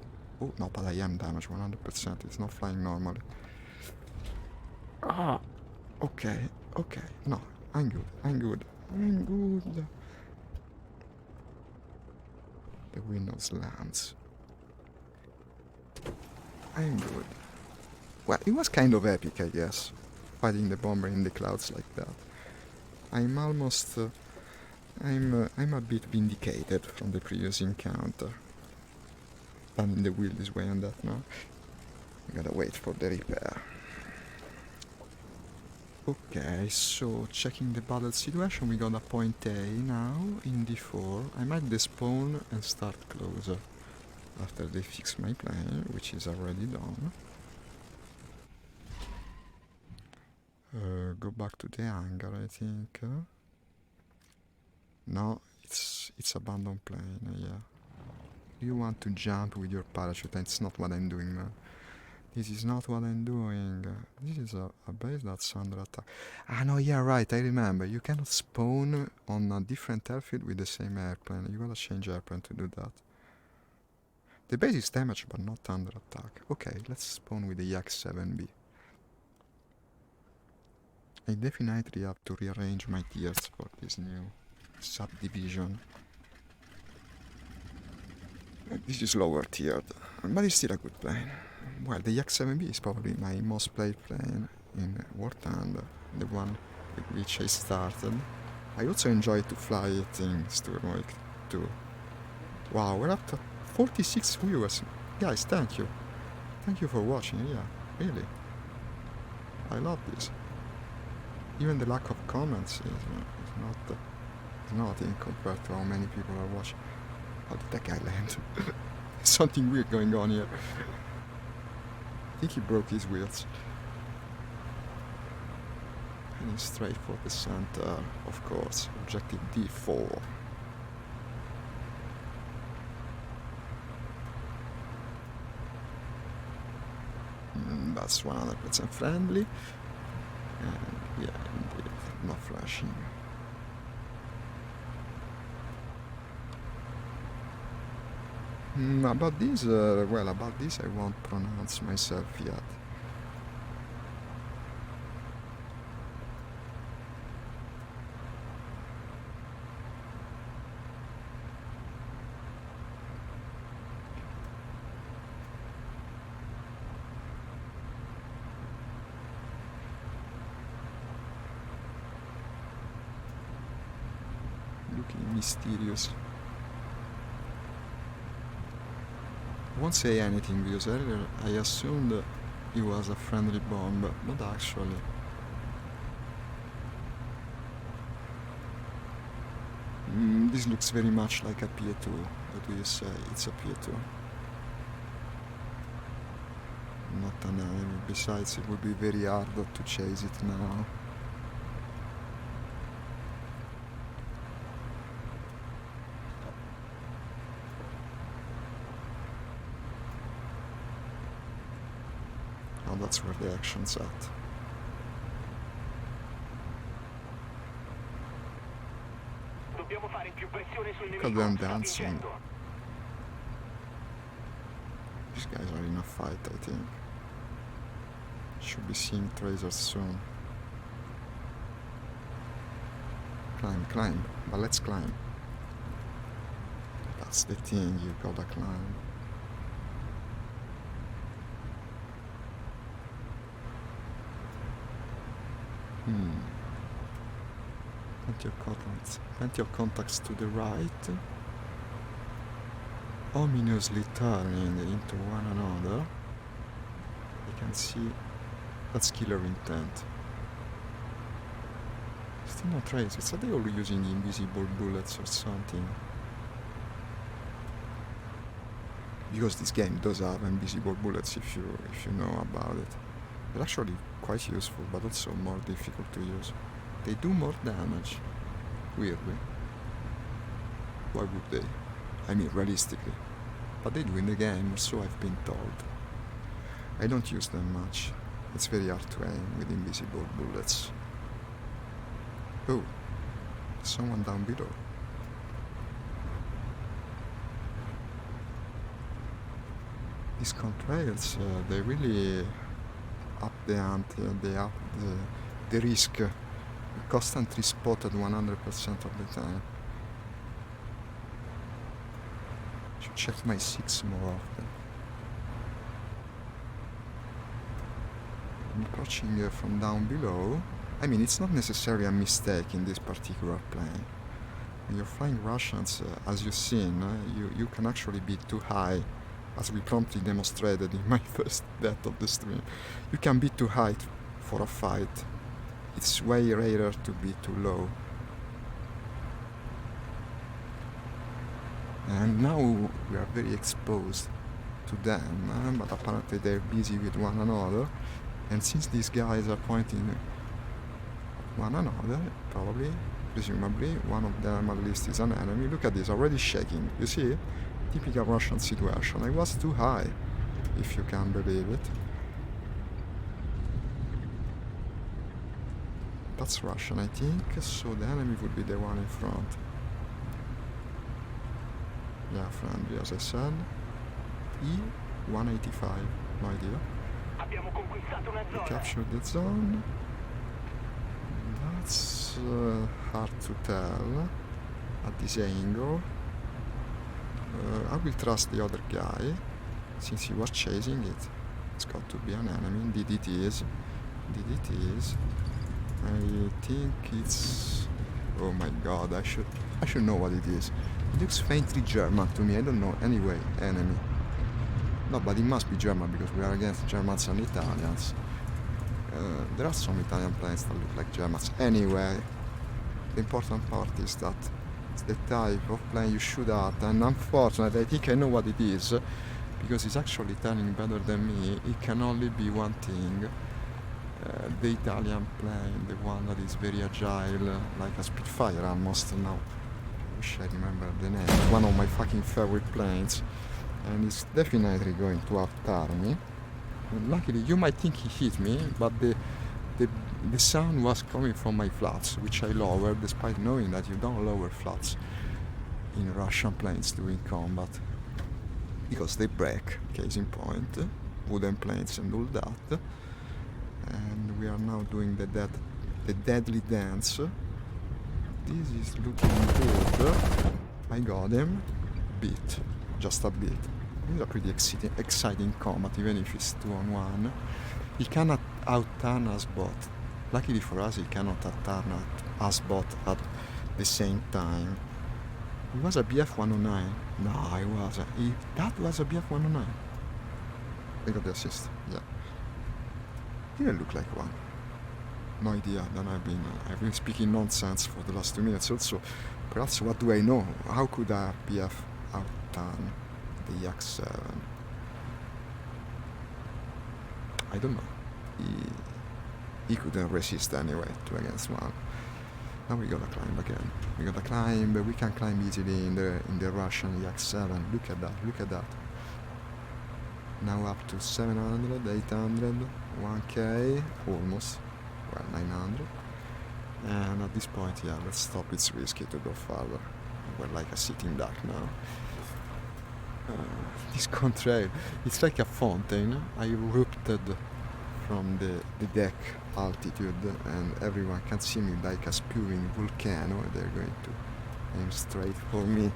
no, but I am damaged 100%. It's not flying normally. Ah, okay. No, I'm good. The window slants. I'm good. Well, it was kind of epic, I guess, fighting the bomber in the clouds like that. I'm almost... I'm a bit vindicated from the previous encounter. Turning the wheel this way and that now. I gotta wait for the repair. Okay, so checking the battle situation, we got a point A now in D4. I might despawn and start closer after they fix my plane, which is already done. Go back to the hangar, I think. No, it's abandoned plane, yeah. You want to jump with your parachute, and it's not what I'm doing, man. This is not what I'm doing. This is a base that's under attack. Ah, no, yeah, right, I remember. You cannot spawn on a different airfield with the same airplane. You gotta change airplane to do that. The base is damaged, but not under attack. Okay, let's spawn with the Yak 7B. I definitely have to rearrange my tiers for this new subdivision. This is lower tiered, but it's still a good plane. Well, the Yak 7B is probably my most played plane in War Thunder, the one with which I started. I also enjoy to fly it in Sturmovik too. Wow, we're up to 46 viewers. Guys, thank you. Thank you for watching, yeah, really. I love this. Even the lack of comments is nothing compared to how many people are watching. How did that guy land? Something weird going on here. I think he broke his wheels. Heading straight for the center, of course. Objective D4. That's 100% friendly. And yeah, indeed, not flashing. About this, about this I won't pronounce myself yet. Looking mysterious. I won't say anything because earlier I assumed it was a friendly bomb, but not actually. This looks very much like a P2. What do you say? It's a P2. Not an enemy. Besides, it would be very hard to chase it now. Oh, that's where the action's at. Look at them dancing. These guys are in a fight, I think. Should be seeing tracers soon. Climb. But let's climb. That's the thing, you gotta climb. Plenty of contacts to the right. Ominously turning into one another. You can see that's killer intent. Still no trace. It's they all using invisible bullets or something. Because this game does have invisible bullets if you know about it. They're actually quite useful, but also more difficult to use. They do more damage. Weirdly. Why would they? I mean, realistically. But they do in the game, or so I've been told. I don't use them much. It's very hard to aim with invisible bullets. Oh, someone down below. These contrails, they really up the ante, they up the risk. Constantly spotted 100% of the time. Should check my 6 more often. I'm approaching from down below. I mean, it's not necessarily a mistake in this particular plane. When you're flying Russians, as you've seen, you can actually be too high, as we promptly demonstrated in my first death of the stream. You can be too high for a fight. It's way rarer to be too low. And now we are very exposed to them, but apparently they're busy with one another. And since these guys are pointing at one another, probably, presumably, one of them at least is an enemy. Look at this, already shaking. You see? Typical Russian situation. I was too high, if you can believe it. That's Russian, I think, so the enemy would be the one in front. Yeah, friendly, as I said. E-185, no idea. Abbiamo conquistato una We zona. captured the zone. That's hard to tell at this angle. I will trust the other guy, since he was chasing it. It's got to be an enemy. Indeed it is. Indeed it is. I think it's... Oh my god, I should know what it is. It looks faintly German to me, I don't know. Anyway, enemy. No, but it must be German because we are against Germans and Italians. There are some Italian planes that look like Germans. Anyway, the important part is that it's the type of plane you shoot at, and unfortunately I think I know what it is, because it's actually telling better than me. It can only be one thing. The Italian plane, the one that is very agile, like a Spitfire almost now. I wish I remember the name. One of my fucking favorite planes. And it's definitely going to outar me. And luckily, you might think he hit me, but the sound was coming from my flaps, which I lowered, despite knowing that you don't lower flaps in Russian planes during combat. Because they break, case in point, wooden planes and all that. And we are now doing the deadly dance. This is looking good. I got him. Bit. Just a bit. This is a pretty exciting combat, even if it's 2-on-1. He cannot out-turn us both. Luckily for us, he cannot out-turn us both at the same time. It was a BF-109. No, it wasn't. That was a BF-109. I got the assist, yeah. Didn't look like one. No idea. Then I've been speaking nonsense for the last 2 minutes. Also, perhaps what do I know? How could a BF outturn the Yak-7? I don't know. He couldn't resist anyway, 2 against 1. Now we gotta climb again. We gotta climb, but we can climb easily in the Russian Yak-7. Look at that, look at that. Now up to 700, 800, 1k, almost, well, 900. And at this point, yeah, let's stop, it's risky to go further. We're like a sitting duck now. This contrail, it's like a fountain. I erupted from the deck altitude, and everyone can see me like a spewing volcano. They're going to aim straight for me.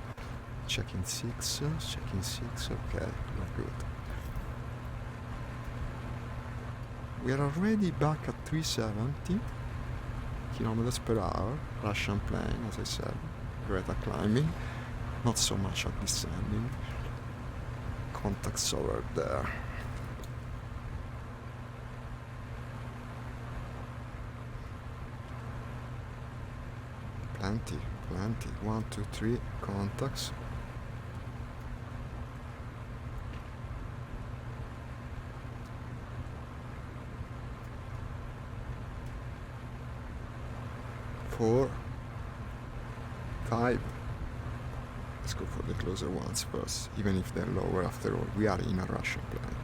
Checking 6, okay, we're good. We are already back at 370. kilometers per hour. Russian plane, as I said. Great at climbing. Not so much at descending. Contacts over there. Plenty. 1, 2, 3 contacts. Four, 5. Let's go for the closer ones first, even if they're lower. After all, we are in a Russian plane.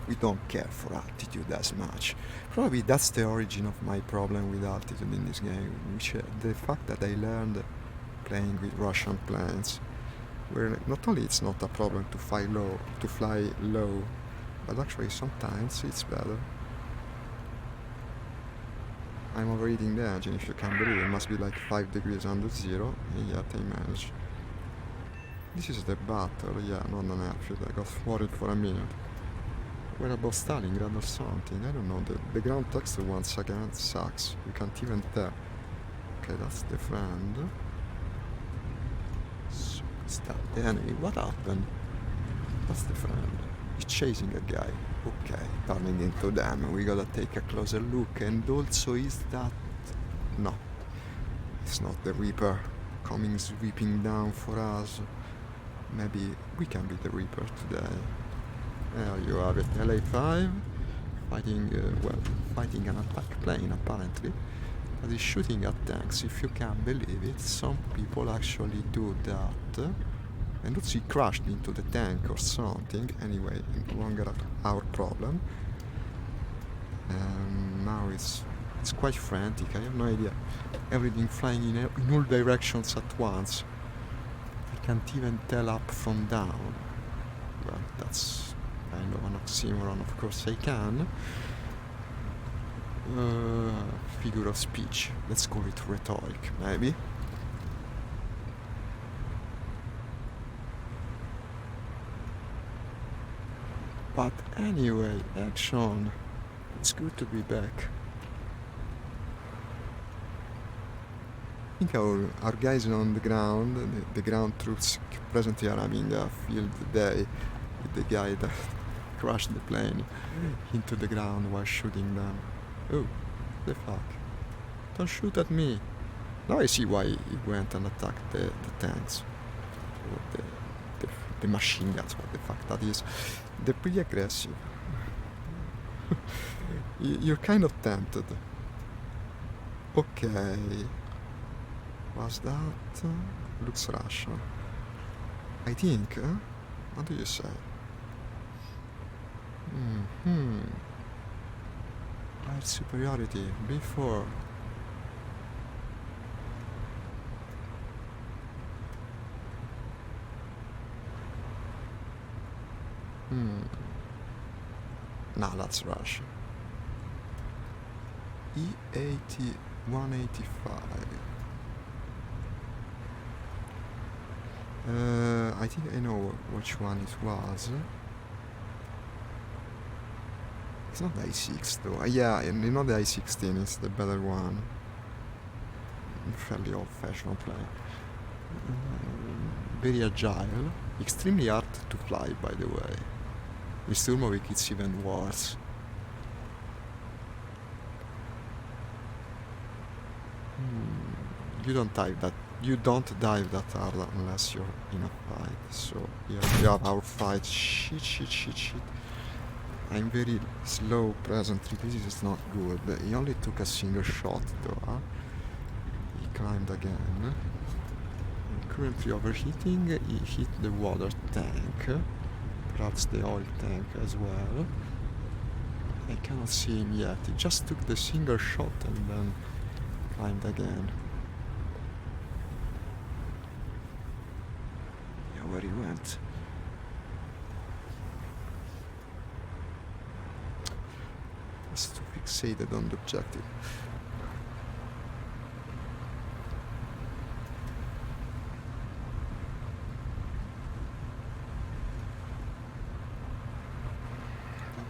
We don't care for altitude as much. Probably that's the origin of my problem with altitude in this game, which the fact that I learned playing with Russian planes, where not only it's not a problem to fly low, but actually sometimes it's better. I'm overheating the engine, if you can believe it. Must be like 5 degrees under zero, and yet I managed. This is the battle, yeah, not an airfield. I got worried for a minute. Where about Stalingrad or something? I don't know. The ground text once again sucks. You can't even tell. Okay, that's the friend. So is that the enemy? What happened? That's the friend. He's chasing a guy. Okay, turning into them. We gotta take a closer look. And also, is that... No. It's not the Reaper coming sweeping down for us. Maybe we can be the Reaper today. There you have it. LA-5 fighting, fighting an attack plane apparently. That is shooting at tanks, if you can believe it. Some people actually do that. And let's see, crashed into the tank or something. Anyway, no longer our problem. Now it's quite frantic. I have no idea. Everything flying in all directions at once. I can't even tell up from down. Well, that's kind of an oxymoron. Of course I can. Figure of speech. Let's call it rhetoric, maybe. But anyway, action. It's good to be back. I think our guys on the ground, the ground troops presently are having a field day with the guy that crashed the plane into the ground while shooting them. Oh, the fuck. Don't shoot at me. Now I see why he went and attacked the tanks. Or the machine guns, what the fuck that is. They're pretty aggressive. You're kind of tempted. Okay. Was that? Looks Russian. I think. What do you say? Air superiority. B4. Nah, that's Russia. E80 185. I think I know which one it was. It's not the i6 though. Yeah, you know the i16 is the better one. Fairly old-fashioned plane. Very agile. Extremely hard to fly, by the way. With Sturmovik it's even worse. You don't dive that hard unless you're in a fight. So yeah, you have our fight. Shit. I'm very slow presently. This is not good. He only took a single shot though. Huh? He climbed again. Currently overheating. He hit the water tank. Perhaps the oil tank as well. I cannot see him yet. He just took the single shot and then climbed again. Yeah, where he went. He's too fixated on the objective.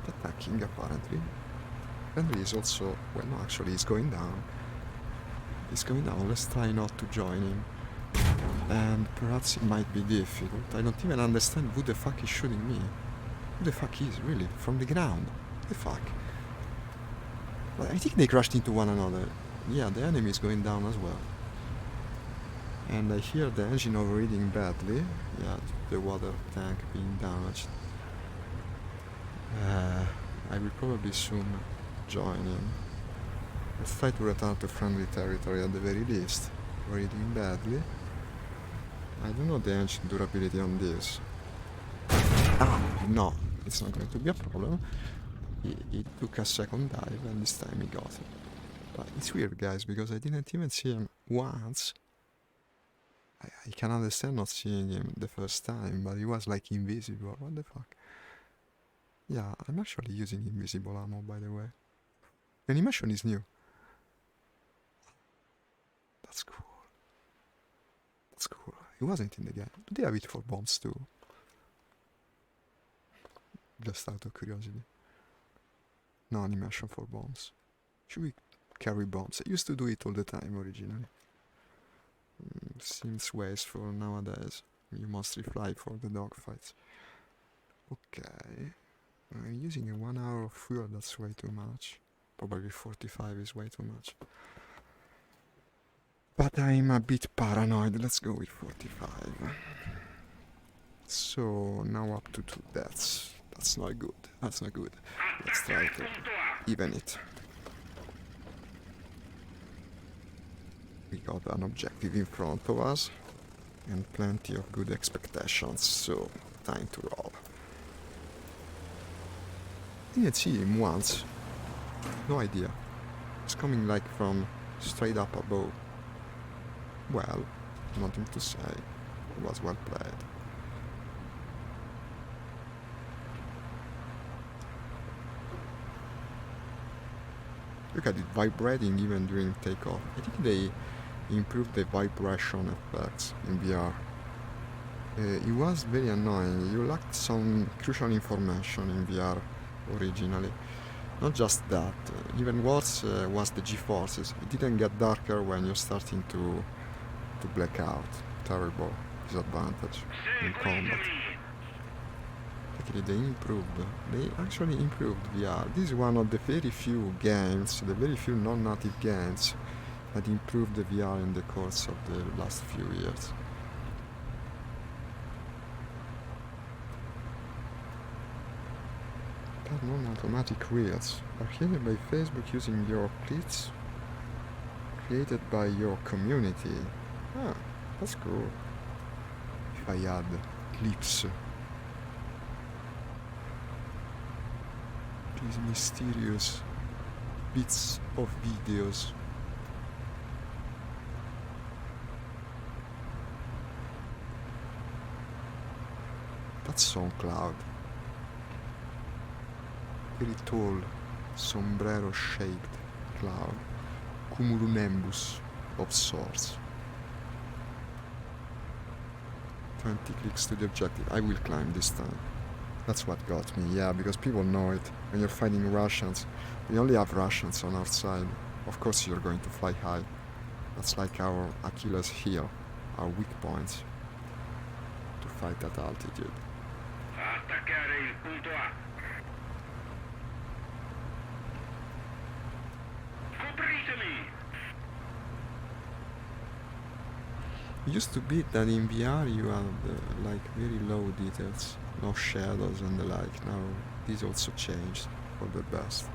Attacking apparently. And he is also, well no, actually he's going down. He's going down. Let's try not to join him. And perhaps it might be difficult. I don't even understand who the fuck is shooting me. Who the fuck is, really? From the ground? What the fuck? Well, I think they crashed into one another. Yeah, the enemy is going down as well. And I hear the engine overheating badly. Yeah, the water tank being damaged. I will probably soon join him. Let's try to return to friendly territory at the very least. Overheating badly. I don't know the engine durability on this. Ah, no, it's not going to be a problem. He took a second dive and this time he got it. But it's weird, guys, because I didn't even see him once. I can understand not seeing him the first time, but he was like invisible. What the fuck? Yeah, I'm actually using invisible ammo, by the way. Animation is new. That's cool. That's cool. He wasn't in the game. Do they have it for bombs too? Just out of curiosity. No animation for bombs. Should we carry bombs? I used to do it all the time originally. Seems wasteful nowadays. You mostly fly for the dogfights. Okay. I'm using a 1 hour of fuel, that's way too much. Probably 45 is way too much. But I'm a bit paranoid, let's go with 45. So, now up to 2 deaths. That's not good, that's not good. Let's try to even it. We got an objective in front of us. And plenty of good expectations, so time to roll. I didn't see him once. No idea. It's coming like from straight up above. Well, nothing to say. It was well played. Look at it vibrating even during takeoff. I think they improved the vibration effects in VR. It was very annoying. You lacked some crucial information in VR originally. Not just that, even worse was the G-forces. It didn't get darker when you're starting to black out. Terrible disadvantage in combat. Actually, they actually improved VR. This is one of the very few games, the very few non-native games that improved the VR in the course of the last few years. Non-automatic reels are hidden by Facebook using your clips created by your community. Ah, that's cool. If I add clips, these mysterious bits of videos. That's SoundCloud. Very tall, sombrero-shaped cloud, cumulonimbus of sorts. 20 clicks to the objective. I will climb this time. That's what got me, yeah, because people know it. When you're fighting Russians, we only have Russians on our side. Of course you're going to fly high. That's like our Achilles heel, our weak points. To fight at altitude. Attaccare il punto A. Copritemi! It used to be that in VR you had like very low details, no shadows and the like. Now this also changed for the best.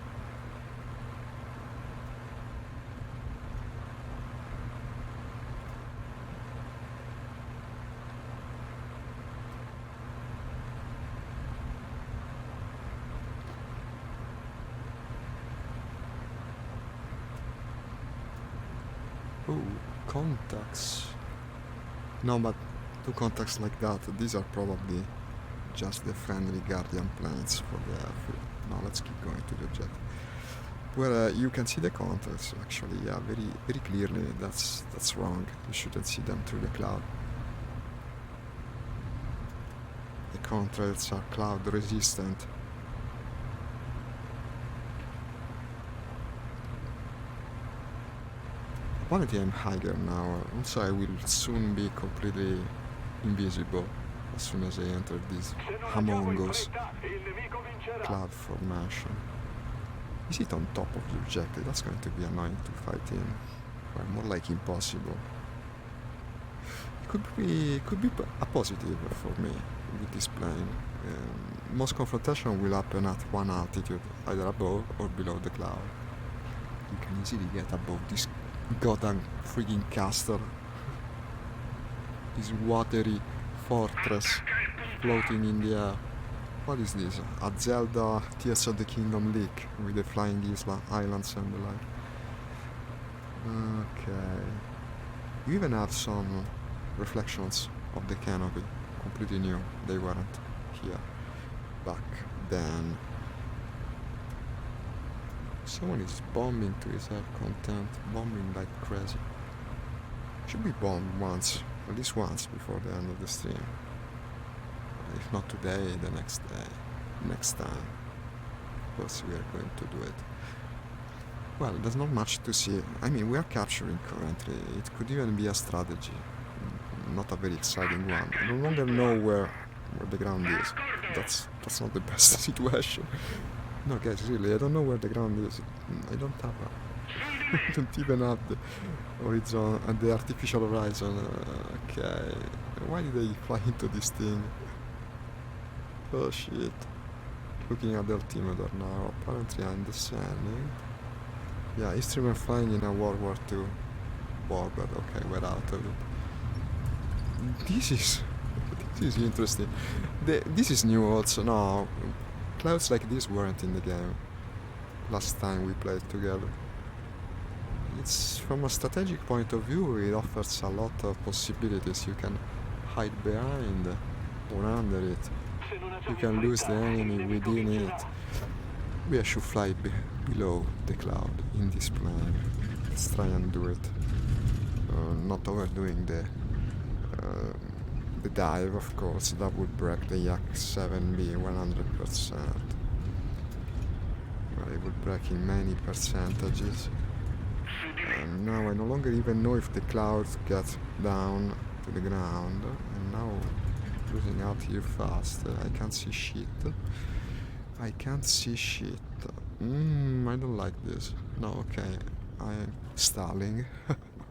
Oh, contacts. No, but two contacts like that, these are probably just the friendly Guardian planes for the airfield. Now let's keep going to the objective. Where you can see the contacts, actually, yeah, very clearly. That's wrong. You shouldn't see them through the cloud. The contrails are cloud resistant. Apparently I'm higher now, also I will soon be completely invisible as soon as I enter this Se non agiamo Among in Us fretta, il nemico vincerà. cloud formation. Is it on top of the objective? That's going to be annoying to fight in. Well, more like impossible. Could be a positive for me with this plane. Most confrontation will happen at one altitude, either above or below the cloud. You can easily get above this goddamn freaking castle, this watery fortress floating in the air. What is this? A Zelda Tears of the Kingdom leak with the flying islands and the like. Okay. You even have some reflections of the canopy, completely new. They weren't here back then. Someone is bombing to his air content, bombing like crazy. Should be bombed once, at least once before the end of the stream. If not today, the next day, next time. Of course we are going to do it. Well, there's not much to see. I mean, we are capturing currently. It could even be a strategy. Not a very exciting one. I no longer know where the ground is. That's not the best situation. No, guys, really, I don't know where the ground is. I don't have I don't even have the horizon and the artificial horizon. Okay, why did I fly into this thing? Oh shit. Looking at the altimeter now. Apparently I'm descending. Yeah, instrument flying in a World War II war, but okay, we're out of it. This is interesting. This is new also. No, clouds like this weren't in the game last time we played together. It's from a strategic point of view, it offers a lot of possibilities. You can hide behind or under it. You can lose the enemy within it. We should fly below the cloud in this plane. Let's try and do it. Not overdoing the dive, of course. That would break the Yak 7B 100%. Well, it would break in many percentages. And now I no longer even know if the clouds get down to the ground. And now losing out here fast. I can't see shit. I can't see shit. I don't like this. No, okay. I'm stalling.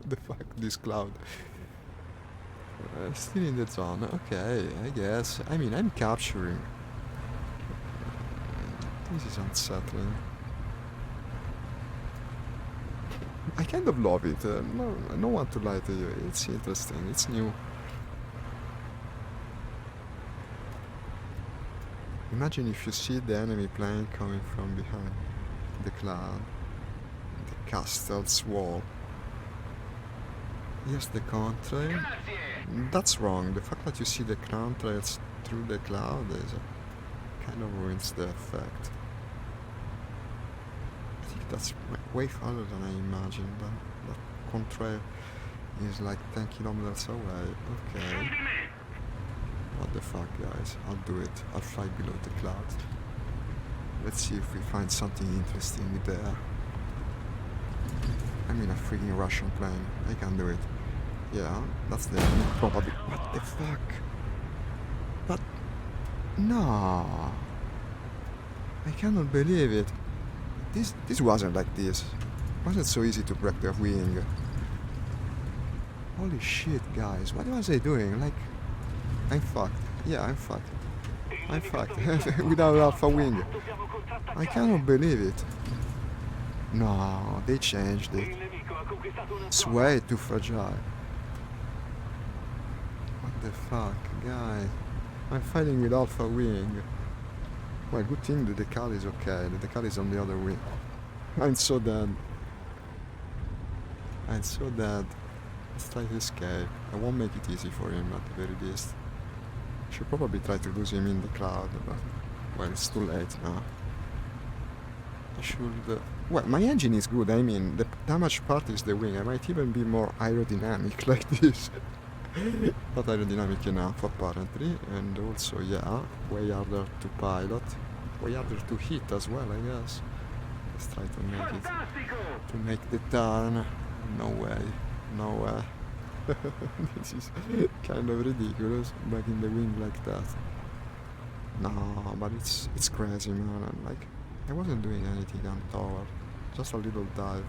The fuck, this cloud. Still in the zone. Okay, I guess. I mean, I'm capturing. This is unsettling. I kind of love it. No, I don't want to lie to you. It's interesting. It's new. Imagine if you see the enemy plane coming from behind the cloud, the castle's wall. Here's the contrail. That's wrong. The fact that you see the contrails through the cloud is kind of ruins the effect. I think that's way farther than I imagined. That contrail is like 10 kilometers away. Okay. What the fuck, guys? I'll do it. I'll fly below the clouds. Let's see if we find something interesting there. I'm in a freaking Russian plane. I can do it. Yeah, that's the probably. What the fuck? But no, I cannot believe it. This wasn't like this. It wasn't so easy to break the wing. Holy shit, guys! What was I doing? Like, I'm fucked. Yeah, I'm fucked. I'm fucked without alpha wing. I cannot believe it. No, they changed it. It's way too fragile. What the fuck, guys? I'm fighting with alpha wing. Well, good thing the decal is okay. The decal is on the other wing. I'm so dead. I'm so dead. Let's try to escape. I won't make it easy for him at the very least. I should probably try to lose him in the cloud, but well, it's too late now. I should... well, my engine is good. I mean, the damaged part is the wing. I might even be more aerodynamic like this. Not aerodynamic enough, apparently. And also, yeah, way harder to pilot. Way harder to hit as well, I guess. Let's try to make it... to make the turn. No way. No way. This is kind of ridiculous, back in the wing like that. No, but it's crazy, man. And like, I wasn't doing anything untoward. Just a little dive.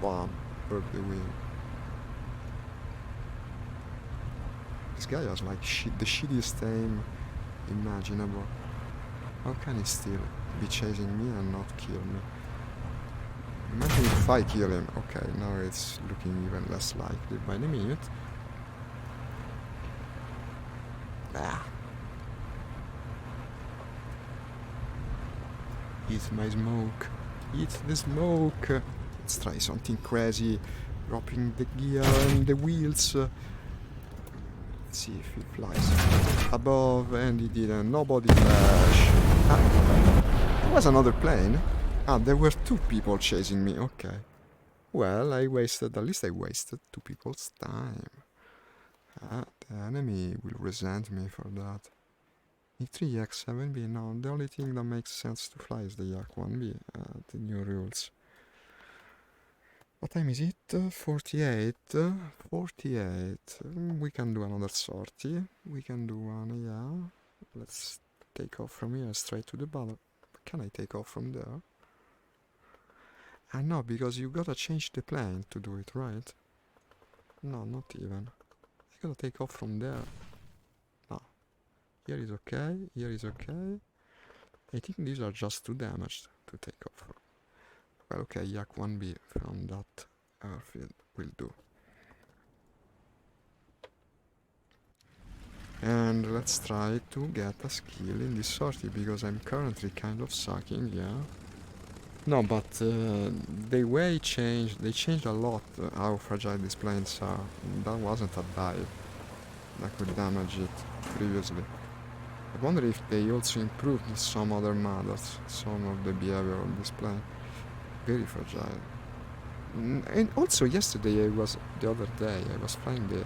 Bam. Broke the wing. This guy has like the shittiest aim imaginable. How can he still be chasing me and not kill me? Imagine if I kill him. Okay, now it's looking even less likely by the minute. Ah. Eat my smoke. Eat the smoke. Let's try something crazy. Dropping the gear and the wheels. Let's see if he flies above, and he didn't. Nobody crash. Ah, there was another plane. Ah, there were two people chasing me. Okay. Well, at least I wasted two people's time. The enemy will resent me for that. E3 Yak 7B. Now, the only thing that makes sense to fly is the Yak 1B. The new rules. What time is it? 48. 48. We can do another sortie. We can do one, yeah. Let's take off from here straight to the battle. Can I take off from there? No, because you gotta change the plane to do it, right? No, not even. I gotta take off from there. No. Here is okay, here is okay. I think these are just too damaged to take off from. Well, okay, Yak 1B from that airfield will do. And let's try to get a skill in this sortie, because I'm currently kind of sucking, yeah. No, but they changed a lot how fragile these planes are. That wasn't a dive that could damage it previously. I wonder if they also improved some other matters, some of the behavior of this plane. Very fragile. And also yesterday the other day I was flying the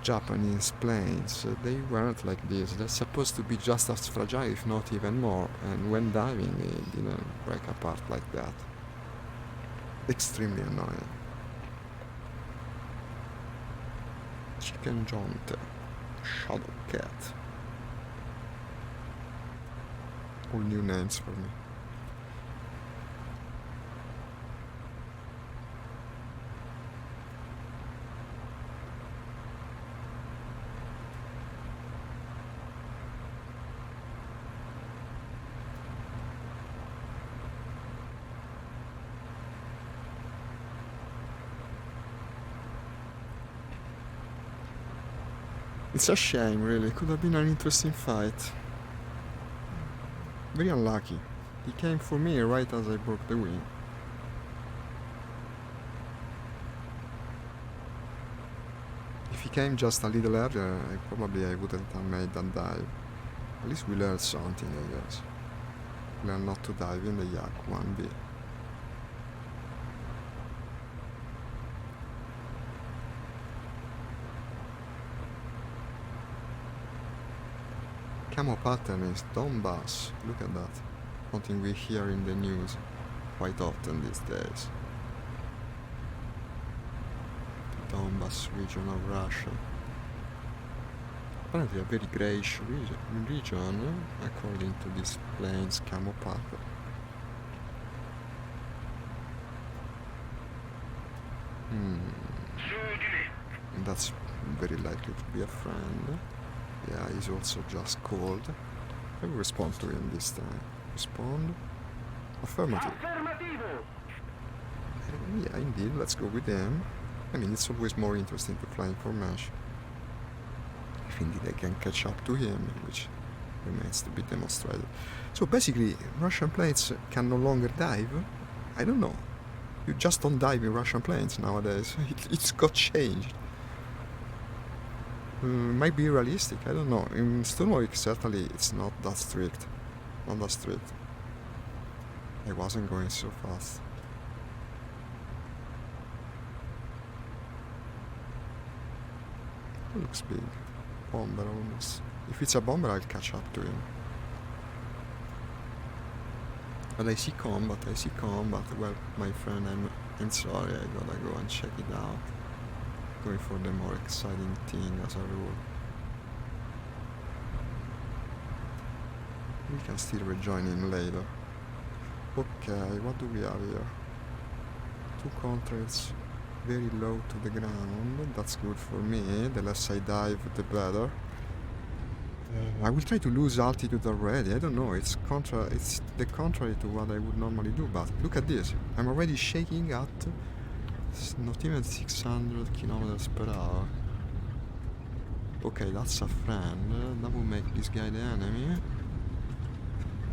Japanese planes. They weren't like this. They're supposed to be just as fragile, if not even more. And when diving, they didn't break apart like that. Extremely annoying. Chicken Jonte. Shadow Cat. All new names for me. It's a shame, really. Could have been an interesting fight. Very unlucky. He came for me right as I broke the wing. If he came just a little earlier, I wouldn't have made that dive. At least we learned something, I guess. Learn not to dive in the Yak 1B. Camo pattern is Donbass. Look at that. Something we hear in the news quite often these days. The Donbass region of Russia. Apparently a very greyish region, according to this plane's camo pattern. And that's very likely to be a friend. Yeah, he's also just called. I will respond to him this time. Respond. Affirmative. Yeah, indeed, let's go with him. I mean, it's always more interesting to fly information. If indeed I can catch up to him, which remains to be demonstrated. So basically, Russian planes can no longer dive? I don't know. You just don't dive in Russian planes nowadays. It's got changed. Might be realistic, I don't know. In Sturmovik, certainly it's not that strict. Not that strict. I wasn't going so fast. It looks big. Bomber almost. If it's a bomber, I'll catch up to him. But I see combat. Well, my friend, I'm I'm sorry, I gotta go and check it out. Going for the more exciting thing as a rule. We can still rejoin him later. Okay, what do we have here? 2 contrails very low to the ground. That's good for me. The less I dive, the better. I will try to lose altitude already. I don't know. It's the contrary to what I would normally do. But look at this. I'm already shaking at not even 600 kilometers per hour. Okay, that's a friend. That will make this guy the enemy.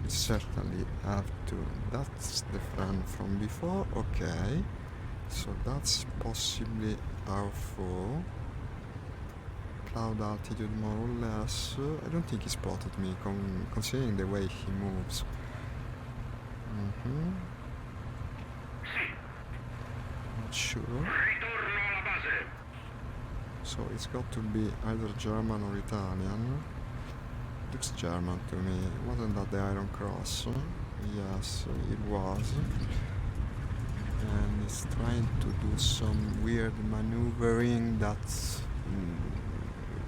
We certainly have to. That's the friend from before. Okay. So that's possibly our foe. Cloud altitude more or less. I don't think he spotted me, considering the way he moves. Not sure. So it's got to be either German or Italian. Looks German to me. Wasn't that the Iron Cross? Yes, it was. And it's trying to do some weird maneuvering that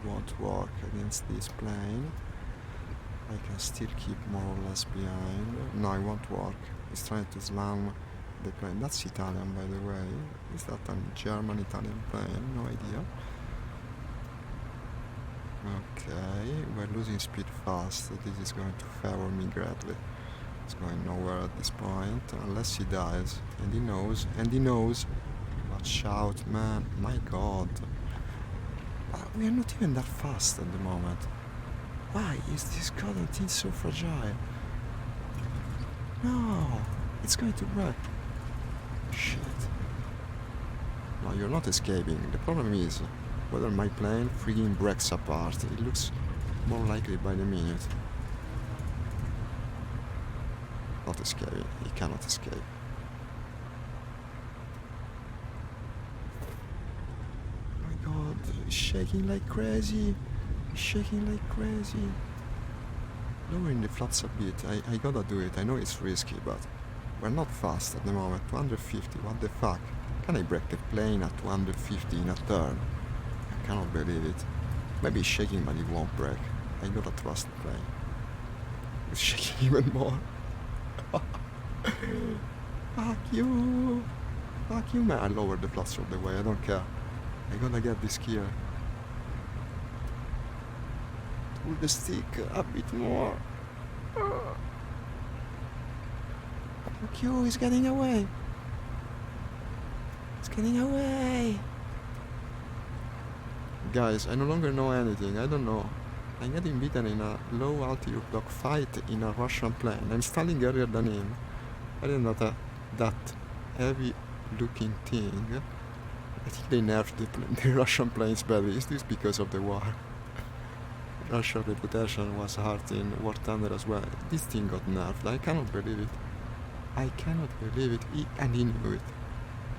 won't work against this plane. I can still keep more or less behind. No, it won't work. It's trying to slam the plane. That's Italian, by the way. Is that a German-Italian plane? No idea. Okay, we're losing speed fast. This is going to favor me greatly. It's going nowhere at this point, unless he dies. And he knows, Watch out, man. My god. We are not even that fast at the moment. Why is this goddamn thing so fragile? No, it's going to break. Shit. No, you're not escaping. The problem is whether my plane freaking breaks apart. It looks more likely by the minute. Not escaping. He cannot escape. My god, he's shaking like crazy. He's shaking like crazy. Lowering the flaps a bit. I gotta do it. I know it's risky, but we're not fast at the moment. 250, what the fuck? Can I break the plane at 250 in a turn? I cannot believe it. Maybe it's shaking, but it won't break. I gotta trust the plane. It's shaking even more. Fuck you! Fuck you, man. I lowered the flaps all the way. I don't care. I gotta get this gear. Pull the stick a bit more. Fuck you, he's getting away. It's getting away. Guys, I no longer know anything. I don't know. I'm getting beaten in a low altitude dogfight in a Russian plane. I'm stalling earlier than him. I didn't know that heavy looking thing. I think they nerfed the Russian planes badly. Is this because of the war? Russia's reputation was hurt in War Thunder as well. This thing got nerfed. I cannot believe it. I cannot believe it. And he knew it.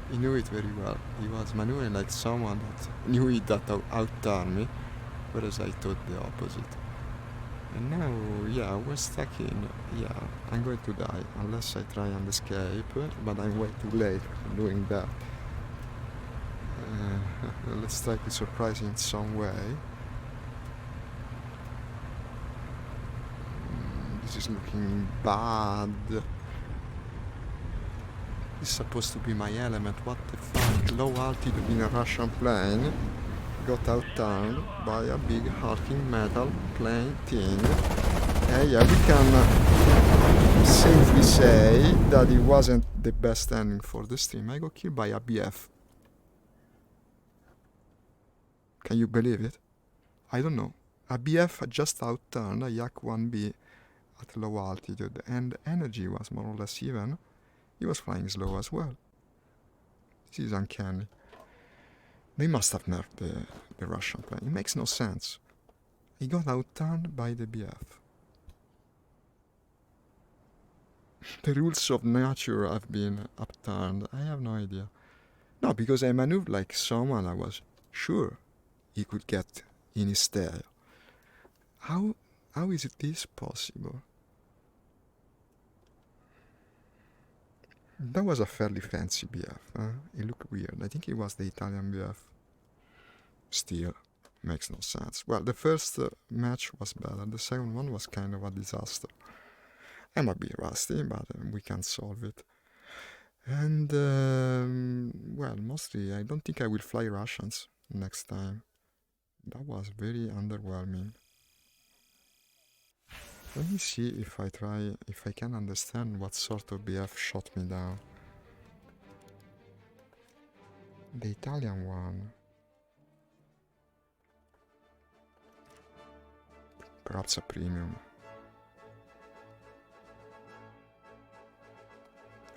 He knew it very well. He was maneuvering like someone that knew it that out-turned me, whereas I thought the opposite. And now, yeah, we're stuck in. Yeah, I'm going to die unless I try and escape, but I'm way too late for doing that. Let's try to surprise in some way. This is looking bad. This is supposed to be my element. What the fuck? Low altitude in a Russian plane. Got outturned by a big hulking metal plane thing. Yeah, we can safely say that it wasn't the best ending for the stream. I got killed by a BF. Can you believe it? I don't know. A BF just outturned a Yak 1B at low altitude, and energy was more or less even. He was flying slow as well. This is uncanny. They must have nerfed the Russian plane. It makes no sense. He got outturned by the BF. The rules of nature have been upturned. I have no idea. No, because I maneuvered like someone I was sure he could get in his tail. How is this possible? That was a fairly fancy BF. It looked weird. I think it was the Italian BF. Still, makes no sense. Well, the first match was better. The second one was kind of a disaster. I'm a bit rusty, but we can solve it. And, well, mostly I don't think I will fly Russians next time. That was very underwhelming. Let me see if I can understand what sort of BF shot me down. The Italian one. Perhaps a premium.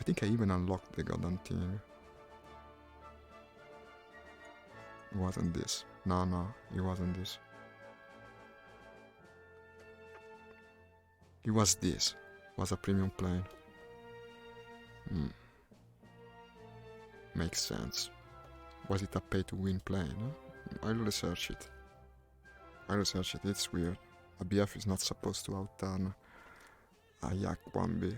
I think I even unlocked the goddamn thing. It wasn't this. No, it wasn't this. It was this. It was a premium plane. Makes sense. Was it a pay-to-win plane? Huh? I'll research it. It's weird. A BF is not supposed to outturn a Yak 1B.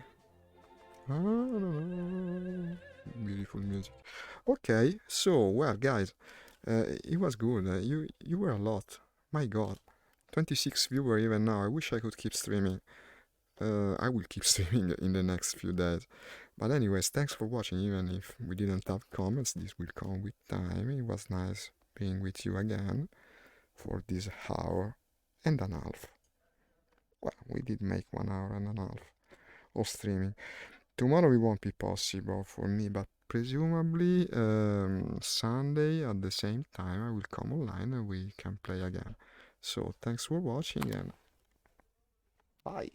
Beautiful music. Okay, so, well, guys, it was good. You were a lot. My god. 26 viewers even now. I wish I could keep streaming. I will keep streaming in the next few days. But anyways, thanks for watching. Even if we didn't have comments, this will come with time. It was nice being with you again for this hour and a half. Well, we did make 1 hour and a half of streaming. Tomorrow it won't be possible for me, but presumably Sunday at the same time I will come online and we can play again. So thanks for watching and bye.